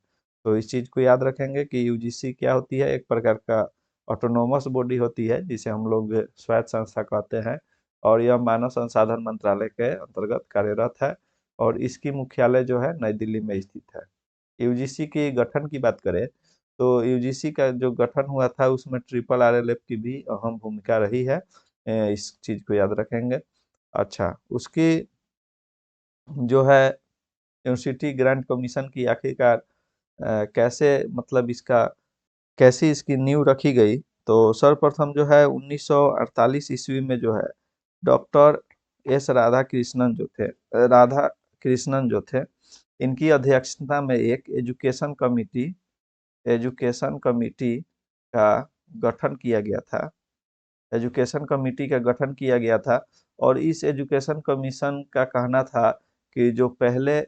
तो इस चीज़ को याद रखेंगे कि यूजीसी क्या होती है, एक प्रकार का ऑटोनोमस बॉडी होती है जिसे हम लोग स्वायत्त संस्था कहते हैं। और यह मानव संसाधन मंत्रालय के अंतर्गत कार्यरत है और इसकी मुख्यालय जो है नई दिल्ली में स्थित है। यूजीसी के गठन की बात करें तो यूजीसी का जो गठन हुआ था उसमें ट्रिपल आरएलएफ की भी अहम भूमिका रही है। इस चीज़ को याद रखेंगे। अच्छा, उसकी जो है यूनिवर्सिटी ग्रांट कमीशन की आखिरकार कैसे, मतलब इसका कैसी इसकी नींव रखी गई। तो सर्वप्रथम जो है 1948 ईस्वी में जो है डॉक्टर एस राधा कृष्णन जो थे, इनकी अध्यक्षता में एक एजुकेशन कमिटी का गठन किया गया था। एजुकेशन कमिटी का गठन किया गया था और इस एजुकेशन कमीशन का कहना था कि जो पहले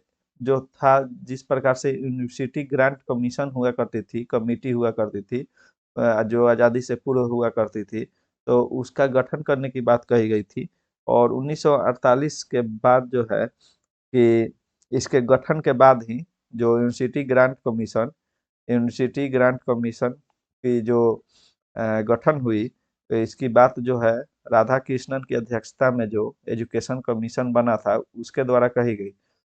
जो था, जिस प्रकार से यूनिवर्सिटी ग्रांट कमीशन हुआ करती थी, कमेटी हुआ करती थी, जो आज़ादी से पूर्व हुआ करती थी, तो उसका गठन करने की बात कही गई थी। और 1948 के बाद जो है कि इसके गठन के बाद ही जो यूनिवर्सिटी ग्रांट कमीशन की जो गठन हुई, तो इसकी बात जो है राधा कृष्णन की अध्यक्षता में जो एजुकेशन कमीशन बना था उसके द्वारा कही गई।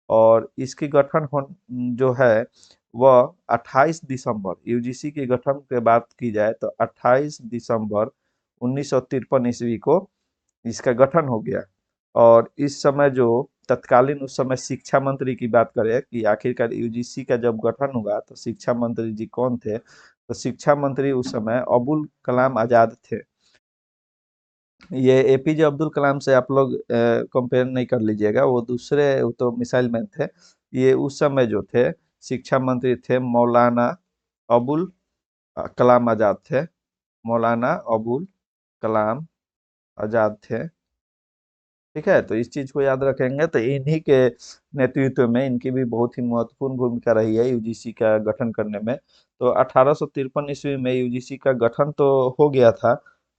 और इसकी गठन हो जो है वह 28 दिसंबर, यूजीसी के गठन के बात की जाए तो 28 दिसंबर 1953 ईस्वी को इसका गठन हो गया। और इस समय जो तत्कालीन उस समय शिक्षा मंत्री की बात करें कि आखिरकार यूजीसी का जब गठन हुआ तो शिक्षा मंत्री जी कौन थे, तो शिक्षा मंत्री उस समय अबुल कलाम आजाद थे। ये एपीजे अब्दुल कलाम से आप लोग कंपेयर नहीं कर लीजिएगा, वो दूसरे, वो तो मिसाइल मैन थे। ये उस समय जो थे शिक्षा मंत्री थे मौलाना अबुल कलाम आजाद थे। मौलाना अबुल कलाम आजाद थे। ठीक है, तो इस चीज को याद रखेंगे। तो इन्हीं के नेतृत्व में इनकी भी बहुत ही महत्वपूर्ण भूमिका रही है यूजीसी का गठन करने में। तो 1853 ईस्वी में यूजीसी का गठन तो हो गया था,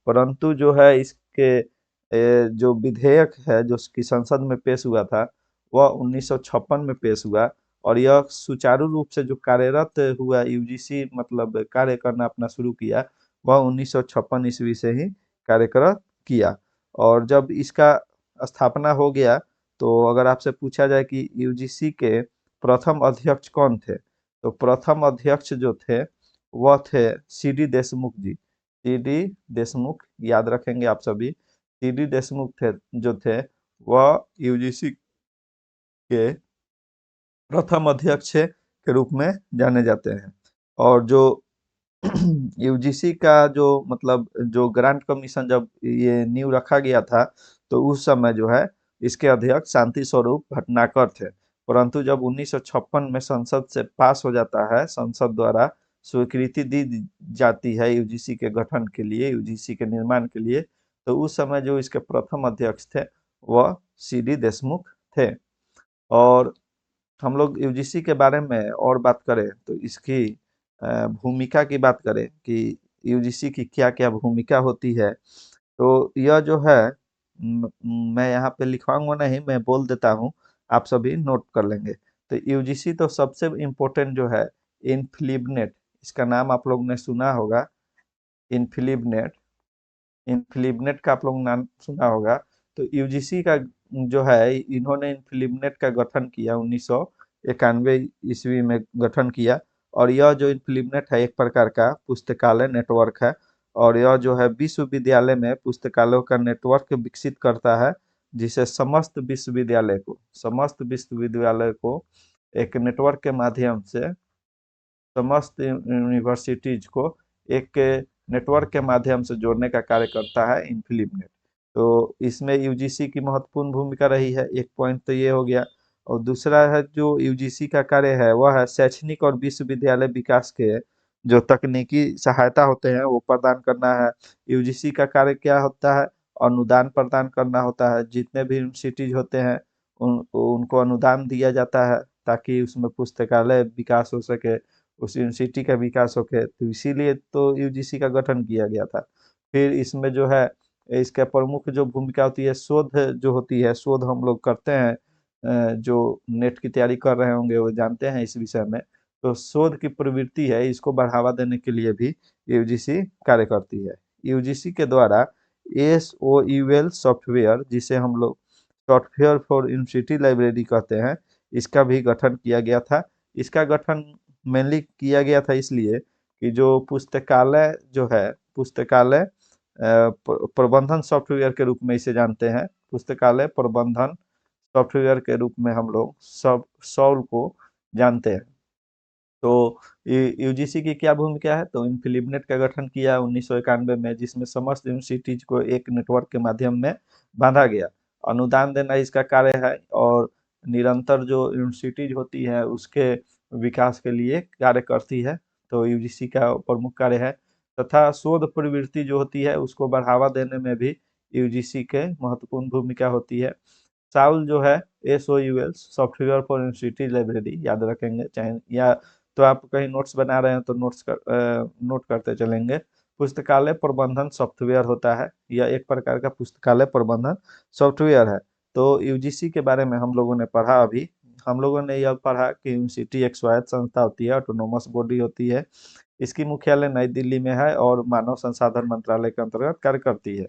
परंतु जो है इसके जो विधेयक है जो कि संसद में पेश हुआ था वह 1956 में पेश हुआ। और यह सुचारू रूप से जो कार्यरत हुआ यूजीसी, मतलब कार्य करना अपना शुरू किया, वह 1956 ईस्वी से ही कार्यरत किया। और जब इसका स्थापना हो गया, तो अगर आपसे पूछा जाए कि यूजीसी के प्रथम अध्यक्ष कौन थे, तो प्रथम अध्यक्ष जो थे वह थे सीडी देशमुख जी। सीडी देशमुख याद रखेंगे आप सभी। सीडी देशमुख थे जो थे वह यूजीसी के प्रथम अध्यक्ष के रूप में जाने जाते हैं। और जो यूजीसी का जो, मतलब जो ग्रांट कमीशन जब ये नींव रखा गया था तो उस समय जो है इसके अध्यक्ष शांति स्वरूप भटनागर थे। परंतु जब 1956 में संसद से पास हो जाता है, संसद द्वारा स्वीकृति दी जाती है यूजीसी के गठन के लिए, यूजीसी के निर्माण के लिए, तो उस समय जो इसके प्रथम अध्यक्ष थे वह सीडी देशमुख थे। और हम लोग यूजीसी के बारे में और बात करें तो इसकी भूमिका की बात करें कि यूजीसी की क्या-क्या भूमिका होती है। तो यह जो है मैं यहाँ पे लिखवाऊँगा नहीं, मैं बोल देता हूँ, आप सभी नोट कर लेंगे। तो यूजीसी तो सबसे इम्पोर्टेंट जो है इनफिलिपनेट, इसका नाम आप लोग ने सुना होगा। इनफिलिपनेट, इनफिलिपनेट का आप लोग नाम सुना होगा। तो यूजीसी का जो है, इन्होंने इनफिलिपनेट का गठन किया 1991 ईस्वी में गठन किया। और यह जो इनफिलिपनेट है एक प्रकार का पुस्तकालय नेटवर्क है। और यह जो है विश्वविद्यालय में पुस्तकालयों का नेटवर्क विकसित करता है, जिसे समस्त विश्वविद्यालय को एक नेटवर्क के माध्यम से समस्त यूनिवर्सिटीज को एक नेटवर्क के माध्यम से जोड़ने का कार्य करता है इनफिलिपनेट। तो इसमें यूजीसी की महत्वपूर्ण भूमिका रही है, एक पॉइंट तो ये हो गया। और दूसरा है जो यूजीसी का कार्य है वह है शैक्षणिक और विश्वविद्यालय विकास के जो तकनीकी सहायता होते हैं वो प्रदान करना है। यूजीसी का कार्य क्या होता है? अनुदान प्रदान करना होता है। जितने भी यूनिवर्सिटीज होते हैं उनको अनुदान दिया जाता है ताकि उसमें पुस्तकालय विकास हो सके, उस यूनिवर्सिटी का विकास हो के। तो इसीलिए तो यूजीसी का गठन किया गया था। फिर इसमें जो है इसका प्रमुख जो भूमिका होती है, शोध जो होती है, शोध हम लोग करते हैं। जो नेट की तैयारी कर रहे होंगे वो जानते हैं इस विषय में। तो शोध की प्रवृत्ति है, इसको बढ़ावा देने के लिए भी यूजीसी कार्य करती है। यूजीसी के द्वारा एसओयूएल सॉफ्टवेयर, जिसे हम लोग सॉफ्टवेयर फॉर यूनिवर्सिटी लाइब्रेरी कहते हैं, इसका भी गठन किया गया था। इसका गठन मेनली किया गया था इसलिए कि जो पुस्तकालय जो है, पुस्तकालय प्रबंधन सॉफ्टवेयर के रूप में इसे जानते हैं। पुस्तकालय प्रबंधन सॉफ्टवेयर के रूप में हम लोग सब सॉल्व को जानते हैं। तो यूजीसी की क्या भूमिका है? तो इनफिलिपनेट का गठन किया 1991 में, जिसमें समस्त यूनिवर्सिटीज को एक नेटवर्क के माध्यम में बांधा गया। अनुदान देना इसका कार्य है और निरंतर जो यूनिवर्सिटीज होती है उसके विकास के लिए कार्य करती है। तो यूजीसी का प्रमुख कार्य है। तथा शोध प्रवृत्ति जो होती है उसको बढ़ावा देने में भी यूजीसी के महत्वपूर्ण भूमिका होती है। साउल जो है एसओयूएल सॉफ्टवेयर फॉर यूनिवर्सिटी लाइब्रेरी याद रखेंगे, चाहे या तो आप कहीं नोट्स बना रहे हैं तो नोट करते चलेंगे। पुस्तकालय प्रबंधन सॉफ्टवेयर होता है, यह एक प्रकार का पुस्तकालय प्रबंधन सॉफ्टवेयर है। तो यूजीसी के बारे में हम लोगों ने पढ़ा अभी। हम लोगों ने यह पढ़ा कि यूनिवर्सिटी एक स्वायत्त संस्था होती है, ऑटोनोमस बॉडी होती है। इसकी मुख्यालय नई दिल्ली में है और मानव संसाधन मंत्रालय के अंतर्गत कार्य करती है।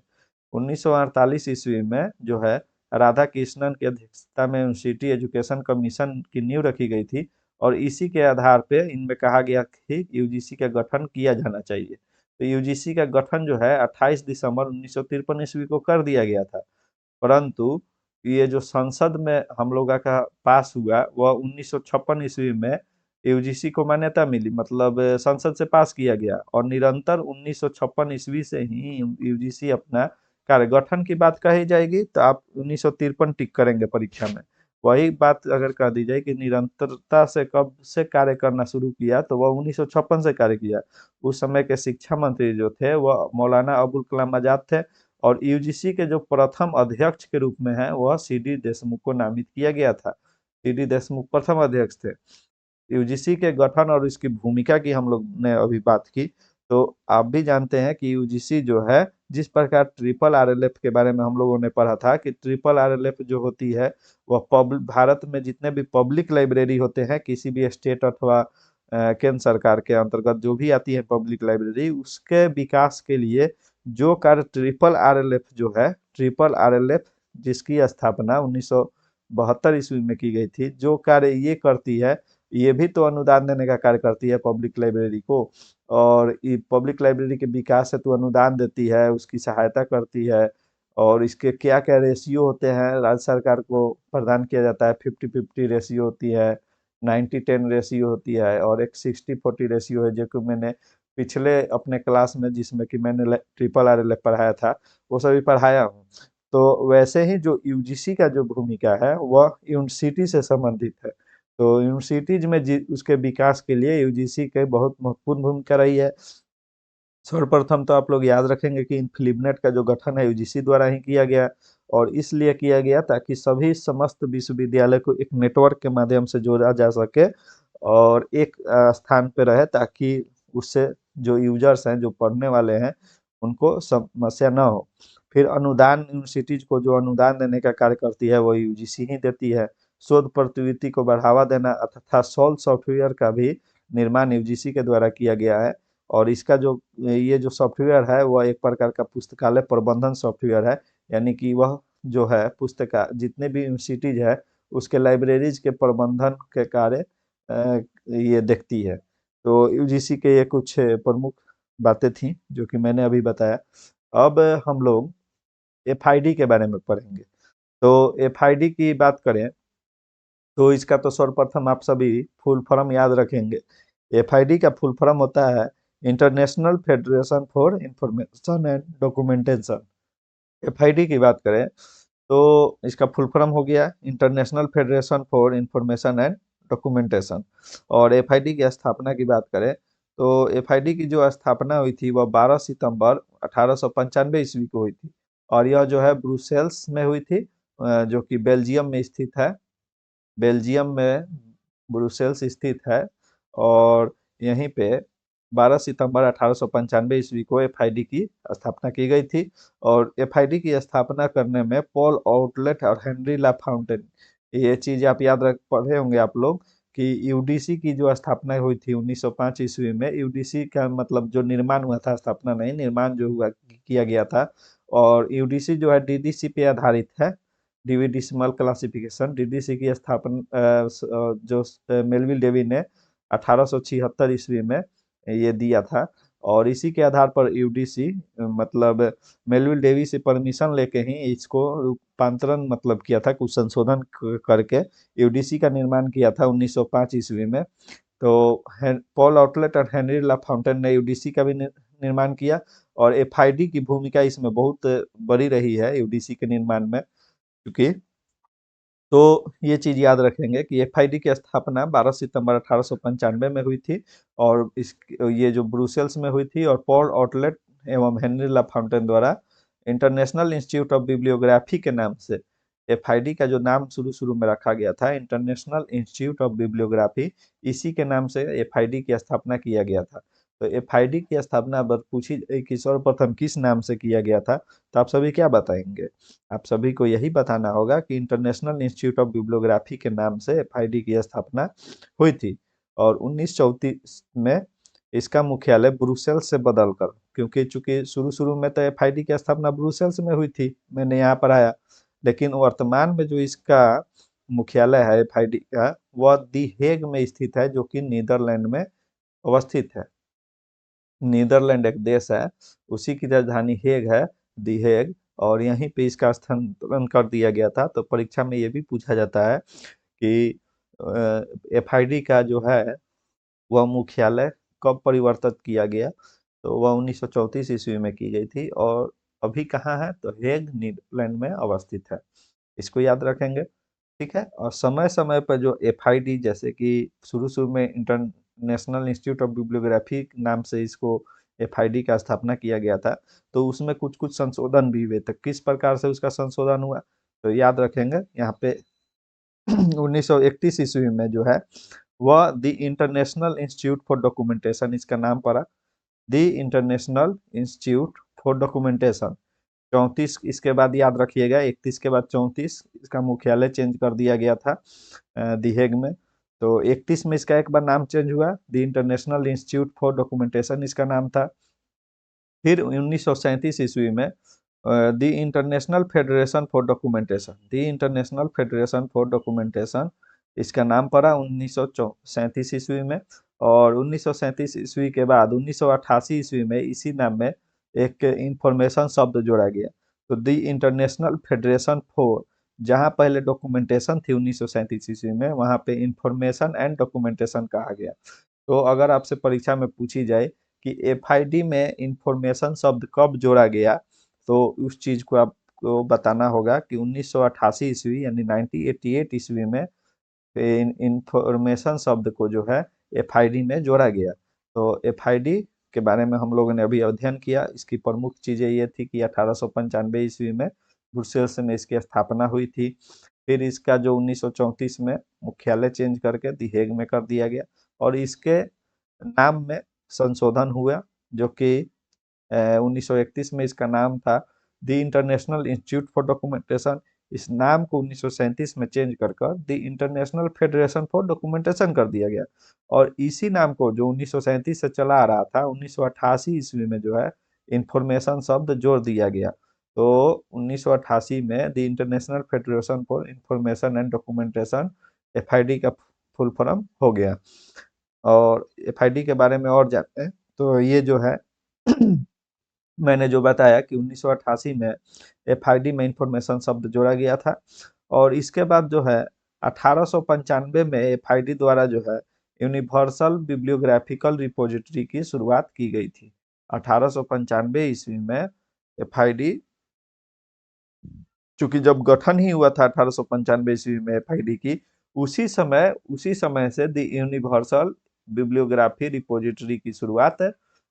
1948 ईस्वी में जो है राधा कृष्णन की अध्यक्षता में यूनिवर्सिटी एजुकेशन कमीशन की नींव रखी गई थी। और इसी के आधार पे इनमें कहा गया कि यूजीसी का गठन किया जाना चाहिए। तो यूजीसी का गठन जो है 28 दिसंबर 1953 ईस्वी को कर दिया गया था। परंतु ये जो संसद में हम लोगों का पास हुआ वह 1956 ईस्वी में यूजीसी को मान्यता मिली, मतलब संसद से पास किया गया। और निरंतर 1956 ईस्वी से ही यूजीसी अपना कार्य, गठन की बात कही जाएगी तो आप 1953 टिक करेंगे परीक्षा में। वही बात अगर कह दी जाए कि निरंतरता से कब से कार्य करना शुरू किया, तो वह 1956 से कार्य किया। उस समय के शिक्षा मंत्री जो थे वह मौलाना अबुल कलाम आजाद थे। और यूजीसी के जो प्रथम अध्यक्ष के रूप में है वह सीडी देशमुख को नामित किया गया था। सीडी देशमुख प्रथम अध्यक्ष थे। यूजीसी के गठन और इसकी भूमिका की हम लोग ने अभी बात की। तो आप भी जानते हैं कि यूजीसी जो है, जिस प्रकार ट्रिपल आरएलएफ के बारे में हम लोगों ने पढ़ा था कि ट्रिपल आरएलएफ जो होती है वह भारत में जितने भी पब्लिक लाइब्रेरी होते हैं किसी भी स्टेट अथवा केंद्र सरकार के अंतर्गत जो भी आती है पब्लिक लाइब्रेरी, उसके विकास के लिए जो कार्य ट्रिपल आरएलएफ जो है, ट्रिपल आरएलएफ जिसकी स्थापना 1972 ईस्वी में की गई थी, जो कार्य ये करती है, ये भी तो अनुदान देने का कार्य करती है पब्लिक लाइब्रेरी को। और ये पब्लिक लाइब्रेरी के विकास से तो अनुदान देती है, उसकी सहायता करती है। और इसके क्या क्या रेशियो होते हैं राज्य सरकार को प्रदान किया जाता है, 50-50 रेशियो होती है, 90-10 रेशियो होती है, और एक 60-40 रेशियो है, जो कि मैंने पिछले अपने क्लास में जिसमें कि मैंने ट्रिपल आर पढ़ाया था वो सभी पढ़ाया हूँ। तो वैसे ही जो यूजीसी का जो भूमिका है वह यूनिवर्सिटी से संबंधित है। तो यूनिवर्सिटीज में उसके विकास के लिए यूजीसी के बहुत महत्वपूर्ण भूमिका रही है। सर्वप्रथम तो आप लोग याद रखेंगे कि इनफिलिपनेट का जो गठन है यूजीसी द्वारा ही किया गया। और इसलिए किया गया ताकि सभी समस्त विश्वविद्यालय को एक नेटवर्क के माध्यम से जोड़ा जा सके और एक स्थान पे रहे, ताकि उससे जो यूजर्स हैं, जो पढ़ने वाले हैं, उनको समस्या ना हो। फिर अनुदान, यूनिवर्सिटीज को जो अनुदान देने का कार्य करती है वो यूजीसी ही देती है। शोध प्रवृत्ति को बढ़ावा देना तथा सोल सॉफ्टवेयर का भी निर्माण यूजीसी के द्वारा किया गया है। और इसका जो ये जो सॉफ्टवेयर है वह एक प्रकार का पुस्तकालय प्रबंधन सॉफ्टवेयर है, यानी कि वह जो है पुस्तका जितने भी यूनिवर्सिटीज है उसके लाइब्रेरीज के प्रबंधन के कार्य ये देखती है। तो यूजीसी के ये कुछ प्रमुख बातें थी जो कि मैंने अभी बताया। अब हम लोग एफआईडी के बारे में पढ़ेंगे। तो एफआईडी की बात करें तो इसका तो सर्वप्रथम आप सभी फुल फॉर्म याद रखेंगे। एफआईडी का फुल फॉर्म होता है international federation for information and documentation. एफआईडी की बात करें तो इसका फुल फॉर्म हो गया international federation for information and documentation. और एफआईडी की स्थापना की बात करें तो एफआईडी की जो स्थापना हुई थी वह 12 सितंबर 1895 ईस्वी को हुई थी। और यह जो है ब्रुसेल्स में हुई थी, जो कि बेल्जियम में स्थित है। बेल्जियम में ब्रुसेल्स स्थित है। और यहीं पे 12 सितंबर 1895 ईस्वी को एफआईडी की स्थापना की गई थी। और एफआईडी की स्थापना करने में पॉल आउटलेट और हेनरी ला फाउंटेन, ये चीज आप याद रख पढ़े होंगे आप लोग कि यूडीसी की जो स्थापना हुई थी 1905 ईस्वी में। यूडीसी का मतलब जो निर्माण हुआ था, स्थापना नहीं, निर्माण जो हुआ किया गया था। और यूडीसी जो है डीडीसी पे आधारित है, डीवी डिसिमल क्लासिफिकेशन। डीडीसी की स्थापना जो मेलविल डेवी ने 1876 ईस्वी में ये दिया था। और इसी के आधार पर यूडीसी मतलब मेलविल डेवी से परमिशन लेके ही इसको रूपांतरण मतलब किया था, कुछ संशोधन करके यूडीसी का निर्माण किया था 1905 ईस्वी में। तो पॉल आउटलेट और हेनरी ला फाउंटेन ने यूडीसी का भी निर्माण किया। और एफआईडी की भूमिका इसमें बहुत बड़ी रही है यूडीसी के निर्माण में, क्योंकि तो ये चीज याद रखेंगे कि एफआईडी की स्थापना 12 सितंबर 1895 में हुई थी। और इस ये जो ब्रुसेल्स में हुई थी, और पॉल आउटलेट एवं हेनरी ला फाउंटेन द्वारा इंटरनेशनल इंस्टीट्यूट ऑफ बिब्लियोग्राफी के नाम से एफआईडी का जो नाम शुरू शुरू में रखा गया था, इंटरनेशनल इंस्टीट्यूट ऑफ बिब्लियोग्राफी, इसी के नाम से एफआईडी की स्थापना किया गया था। तो एफआईडी की स्थापना अगर पूछी जाए कि सर्वप्रथम किस नाम से किया गया था, तो आप सभी क्या बताएंगे? आप सभी को यही बताना होगा कि इंटरनेशनल इंस्टीट्यूट ऑफ बिब्लियोग्राफी के नाम से एफआईडी की स्थापना हुई थी। और 1934 में इसका मुख्यालय ब्रुसेल्स से बदलकर, क्योंकि चूंकि शुरू शुरू में तो एफआईडी की स्थापना ब्रुसेल्स में हुई थी, मैंने यहाँ पर आया, लेकिन वर्तमान में जो इसका मुख्यालय है एफआईडी का, वह दी हेग में स्थित है, जो कि नीदरलैंड में अवस्थित है। नीदरलैंड एक देश है, उसी की राजधानी हेग है, दी हेग। और यहीं पे इसका स्थानांतरण कर दिया गया था। तो परीक्षा में ये भी पूछा जाता है कि एफआईडी का जो है वह मुख्यालय कब परिवर्तित किया गया, तो वह 1934 ईस्वी में की गई थी। और अभी कहाँ है, तो हेग नीदरलैंड में अवस्थित है। इसको याद रखेंगे, ठीक है। और समय समय पर जो एफआईडी, जैसे कि शुरू शुरू में इंटरनेशनल इंस्टीट्यूट ऑफ बिब्लियोग्राफी नाम से इसको एफआईडी का स्थापना किया गया था, तो उसमें कुछ कुछ संशोधन भी हुए थे। किस प्रकार से उसका संशोधन हुआ, तो याद रखेंगे यहाँ पे 1931 ईस्वी में जो है वह the international institute for documentation, इसका नाम पड़ा the international institute for documentation. 34 इसके बाद याद रखिएगा, 31 के बाद 34 इसका मुख्यालय चेंज कर दिया गया था दी हेग में। तो 31 में इसका एक बार नाम चेंज हुआ, the international institute for documentation इसका नाम था। फिर 1937 ईस्वी में the international federation for documentation, the international federation for documentation इसका नाम पड़ा 1937 ईस्वी में। और 1937 ईस्वी के बाद 1988 ईस्वी में इसी नाम में एक इंफॉर्मेशन शब्द जोड़ा गया। तो द इंटरनेशनल फेडरेशन फॉर, जहाँ पहले डॉक्यूमेंटेशन थी 1937 ईस्वी में, वहाँ पे इंफॉर्मेशन एंड डॉक्यूमेंटेशन कहा गया। तो अगर आपसे परीक्षा में पूछी जाए कि एफआईडी में इंफॉर्मेशन शब्द कब जोड़ा गया, तो उस चीज को आपको बताना होगा कि 1988 ईस्वी यानी 1988 ईस्वी में इंफॉर्मेशन शब्द को जो है एफआईडी में जोड़ा गया। तो एफआईडी के बारे में हम लोगों ने अभी अध्ययन किया। इसकी प्रमुख चीजें ये थी कि 1895 ईस्वी में ब्रुसेल्स में इसकी स्थापना हुई थी। फिर इसका जो 1934 में मुख्यालय चेंज करके दी हेग में कर दिया गया। और इसके नाम में संशोधन हुआ, जो कि 1931 में इसका नाम था the international institute for documentation. इस नाम को 1937 में चेंज कर कर the international federation for documentation कर दिया गया। और इसी नाम को, जो 1937 से चला आ रहा था, 1988 ईस्वी में जो है इंफॉर्मेशन शब्द जोड़ दिया गया। तो 1988 में the international federation for information and documentation, एफआईडी का फुल फॉर्म हो गया। और एफआईडी के बारे में और जानते हैं तो ये जो है मैंने जो बताया कि 1988 में एफआईडी में इंफॉर्मेशन शब्द जोड़ा गया था। और इसके बाद जो है 1895 में एफआईडी द्वारा जो है यूनिवर्सल बिब्लियोग्राफिकल रिपोजिटरी की शुरुआत की गई थी। 1895 ईस्वी में एफआईडी, चूंकि जब गठन ही हुआ था 1895 ईस्वी में एफआईडी की, उसी समय से द यूनिवर्सल बिब्लियोग्राफी रिपोजिटरी की शुरुआत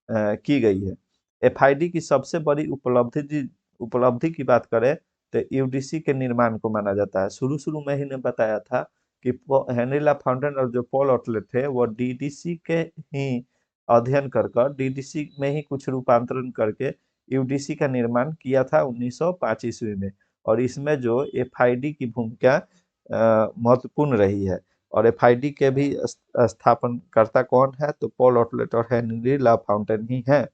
की गई है। एफआईडी की सबसे बड़ी उपलब्धि की बात करें तो यूडीसी के निर्माण को माना जाता है। शुरू शुरू में ही ने बताया था कि हेनरी ला फाउंटेन और जो पॉल ऑटले थे वो डीडीसी के ही अध्ययन कर डीडीसी में ही कुछ रूपांतरण करके यूडीसी का निर्माण किया था 1905 ईस्वी में। और इसमें जो एफआईडी की भूमिका महत्वपूर्ण रही है। और एफआईडी के भी स्थापनकर्ता कौन है तो पॉल ऑटलेट और हेनरी ला फाउंटेन ही हैं।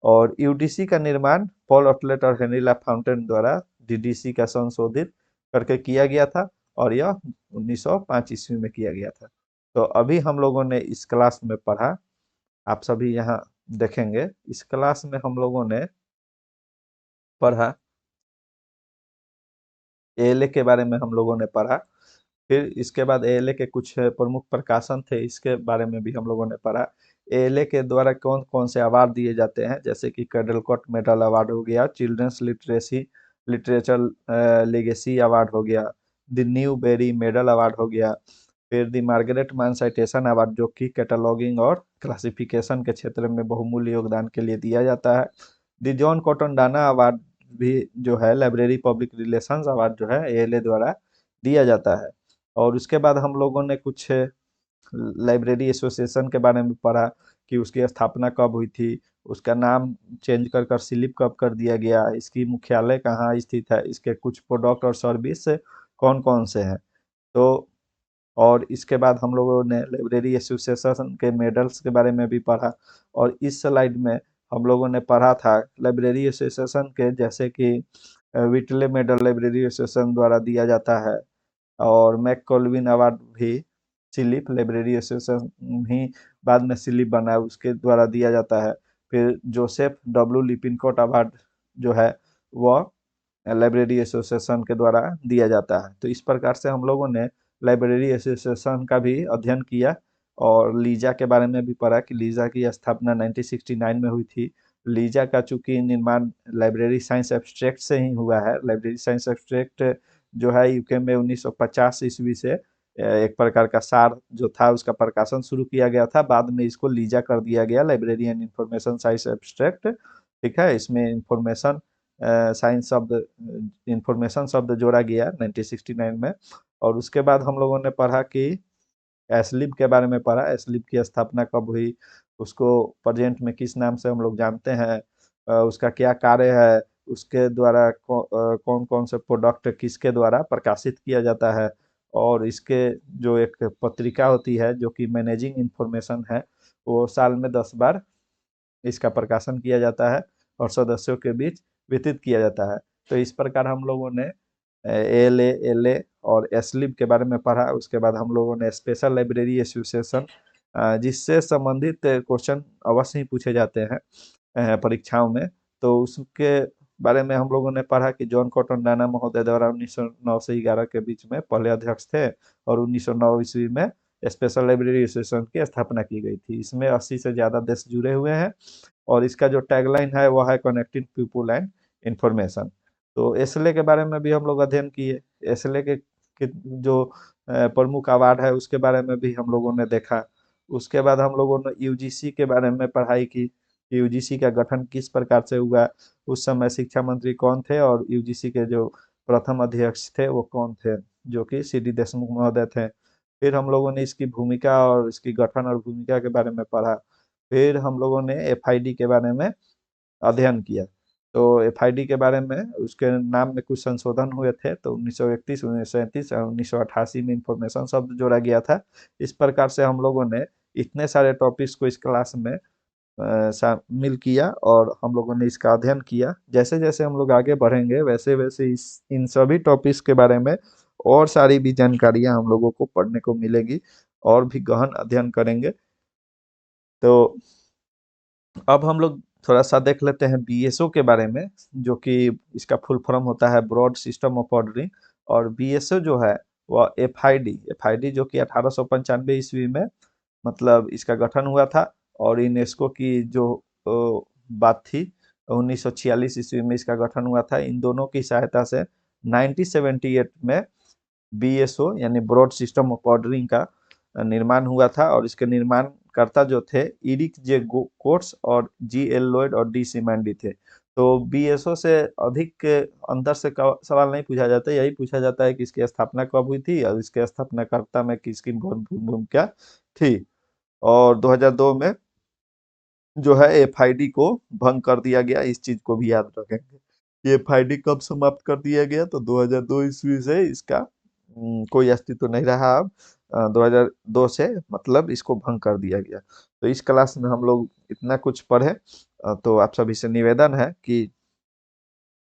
और यूडीसी का निर्माण पॉल ऑटलेट और हेनरी ला फाउंटेन द्वारा डीडीसी का संशोधित करके किया गया था, और यह 1905 ईस्वी में किया गया था। तो अभी हम लोगों ने इस क्लास में पढ़ा, आप सभी यहाँ देखेंगे, इस क्लास में हम लोगों ने पढ़ा एएलए के बारे में हम लोगों ने पढ़ा। फिर इसके बाद एएलए के कुछ प्रमुख प्रकाशन थे, इसके बारे में भी हम लोगों ने पढ़ा। एएलए के द्वारा कौन कौन से अवार्ड दिए जाते हैं, जैसे कि कैडलकॉट मेडल अवार्ड हो गया, चिल्ड्रंस लिटरेचर लेगेसी अवार्ड हो गया, the Newbery medal award हो गया, फिर the Margaret Mann citation award, जो कि कैटलॉगिंग और क्लासिफिकेशन के क्षेत्र में बहुमूल्य योगदान के लिए दिया जाता है। The John Cotton Dana award भी जो है, लाइब्रेरी पब्लिक रिलेशंस अवार्ड जो है एएलए द्वारा दिया जाता है। और उसके बाद हम लोगों ने कुछ लाइब्रेरी एसोसिएशन के बारे में पढ़ा कि उसकी स्थापना कब हुई थी, उसका नाम चेंज कर सिलिप कब कर दिया गया, इसकी मुख्यालय कहाँ स्थित है, इसके कुछ प्रोडक्ट और सर्विस कौन कौन से हैं। तो और इसके बाद हम लोगों ने लाइब्रेरी एसोसिएशन के मेडल्स के बारे में भी पढ़ा। और इस स्लाइड में हम लोगों ने पढ़ा था लाइब्रेरी एसोसिएशन के, जैसे कि विटले मेडल लाइब्रेरी एसोसिएशन द्वारा दिया जाता है, और मैककॉल्विन अवार्ड भी सिलिप लाइब्रेरी एसोसिएशन ही बाद में सिलिप बना है उसके द्वारा दिया जाता है। फिर जोसेफ डब्ल्यू लिपिनकोट अवार्ड जो है वह लाइब्रेरी एसोसिएशन के द्वारा दिया जाता है। तो इस प्रकार से हम लोगों ने लाइब्रेरी एसोसिएशन का भी अध्ययन किया। और लीजा के बारे में भी पढ़ा कि लीजा की स्थापना 1969 में हुई थी। लीजा का चूंकि निर्माण लाइब्रेरी साइंस एब्स्ट्रैक्ट से ही हुआ है। लाइब्रेरी साइंस एब्स्ट्रैक्ट जो है यूके में 1950 ईस्वी से एक प्रकार का सार जो था उसका प्रकाशन शुरू किया गया था। बाद में इसको लीजा कर दिया गया, library and information science abstract. ठीक है, इसमें इंफॉर्मेशन साइंस शब्द, इंफॉर्मेशन शब्द जोड़ा गया 1969 में। और उसके बाद हम लोगों ने पढ़ा कि एसलिब के बारे में पढ़ा, एसलिब की स्थापना कब हुई, उसको प्रेजेंट में किस नाम से हम लोग जानते हैं, उसका क्या कार्य है, उसके द्वारा कौन कौन से प्रोडक्ट किसके द्वारा प्रकाशित किया जाता है। और इसके जो एक पत्रिका होती है जो कि मैनेजिंग इंफॉर्मेशन है, वो साल में 10 बार इसका प्रकाशन किया जाता है और सदस्यों के बीच वितरित किया जाता है। तो इस प्रकार हम लोगों ने एएलए, एलए और एसलिब के बारे में पढ़ा। उसके बाद हम लोगों ने स्पेशल लाइब्रेरी एसोसिएशन, जिससे संबंधित क्वेश्चन अवश्य ही पूछे जाते हैं परीक्षाओं में, तो उसके बारे में हम लोगों ने पढ़ा कि जॉन कॉटन डाना महोदय द्वारा 1909 से 11 के बीच में पहले अध्यक्ष थे, और 1909 ईस्वी में स्पेशल लाइब्रेरी एसोसिएशन की स्थापना की गई थी। इसमें 80 से ज़्यादा देश जुड़े हुए हैं, और इसका जो टैगलाइन है वह है कनेक्टिंग पीपुल एंड इंफॉर्मेशन। तो एसएलए के बारे में भी हम लोग अध्ययन किए। एसएलए के जो प्रमुख अवार्ड है उसके बारे में भी हम लोगों ने देखा। उसके बाद हम लोगों ने यूजीसी के बारे में पढ़ाई की, यूजीसी का गठन किस प्रकार से हुआ, उस समय शिक्षा मंत्री कौन थे, और यूजीसी के जो प्रथम अध्यक्ष थे वो कौन थे, जो कि सीडी देशमुख महोदय थे। फिर हम लोगों ने इसकी भूमिका और इसकी गठन और भूमिका के बारे में पढ़ा। फिर हम लोगों ने एफआईडी के बारे में अध्ययन किया। तो एफआईडी के बारे में उसके नाम में कुछ संशोधन हुए थे, तो 1931, 1937 और 1988 में इंफॉर्मेशन शब्द जोड़ा गया था। इस प्रकार से हम लोगों ने इतने सारे टॉपिक्स को इस क्लास में शामिल किया और हम लोगों ने इसका अध्ययन किया। जैसे जैसे हम लोग आगे बढ़ेंगे वैसे वैसे इस इन सभी टॉपिक्स के बारे में और सारी भी जानकारियां हम लोगों को पढ़ने को मिलेगी और भी गहन अध्ययन करेंगे। तो अब हम लोग थोड़ा सा देख लेते हैं बीएसओ के बारे में, जो कि इसका फुल फॉर्म होता है ब्रॉड सिस्टम ऑफ ऑर्डरिंग। और बीएसओ जो है वह एफआईडी जो कि 1895 ईस्वी में मतलब इसका गठन हुआ था। और यूनेस्को की जो बात थी 1946 ईस्वी में इसका गठन हुआ था। इन दोनों की सहायता से 1978 में बीएसओ यानी ब्रॉड सिस्टम ऑफ ऑर्डरिंग का निर्माण हुआ था। और इसके निर्माणकर्ता जो थे इरिक जे कोर्ट्स और जी एल लॉयड और डी सिमैंडी थे। तो बीएसओ से अधिक अंदर से सवाल नहीं पूछा जाता, यही पूछा जाता है कि इसकी स्थापना कब हुई थी और इसके स्थापनाकर्ता में किसकी भूमिका थी। और 2002 में जो है एफआईडी को भंग कर दिया गया, इस चीज को भी याद रखेंगे। ये एफआईडी कब समाप्त कर दिया गया, तो 2002 ईस्वी से इसका कोई अस्तित्व नहीं रहा अब। 2002 से मतलब इसको भंग कर दिया गया। तो इस क्लास में हम लोग इतना कुछ पढ़े। तो आप सभी से निवेदन है कि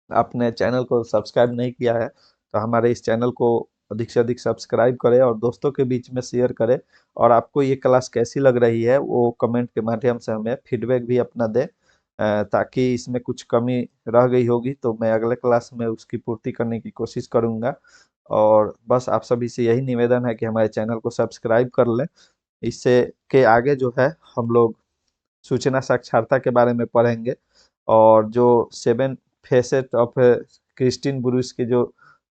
आपने चैनल को सब्सक्राइब नहीं किया है तो हमारे इस चैनल को अधिक से अधिक सब्सक्राइब करें और दोस्तों के बीच में शेयर करें। और आपको ये क्लास कैसी लग रही है वो कमेंट के माध्यम से हमें फीडबैक भी अपना दें, ताकि इसमें कुछ कमी रह गई होगी तो मैं अगले क्लास में उसकी पूर्ति करने की कोशिश करूंगा। और बस आप सभी से यही निवेदन है कि हमारे चैनल को सब्सक्राइब कर लें। इससे के आगे जो है हम लोग सूचना साक्षरता के बारे में पढ़ेंगे। और जो 7 फेसेट ऑफ क्रिस्टिन ब्रूस के जो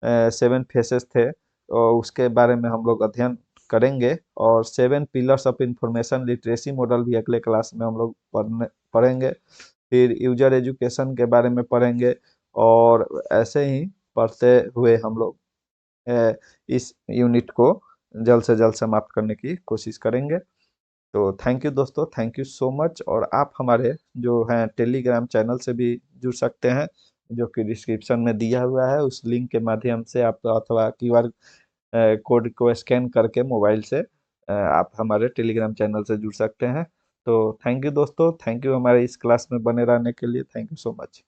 7 फेसेस थे उसके बारे में हम लोग अध्ययन करेंगे। और 7 pillars of information literacy model भी अगले क्लास में हम लोग पढ़ेंगे। फिर यूजर एजुकेशन के बारे में पढ़ेंगे। और ऐसे ही पढ़ते हुए हम लोग इस यूनिट को जल्द से जल्द समाप्त करने की कोशिश करेंगे। तो थैंक यू दोस्तों, थैंक यू सो मच। और आप हमारे जो हैं टेलीग्राम चैनल से भी जुड़ सकते हैं, जो कि डिस्क्रिप्शन में दिया हुआ है। उस लिंक के माध्यम से आप अथवा क्यूआर कोड को स्कैन करके मोबाइल से आप हमारे टेलीग्राम चैनल से जुड़ सकते हैं। तो थैंक यू दोस्तों, थैंक यू हमारे इस क्लास में बने रहने के लिए, थैंक यू सो मच।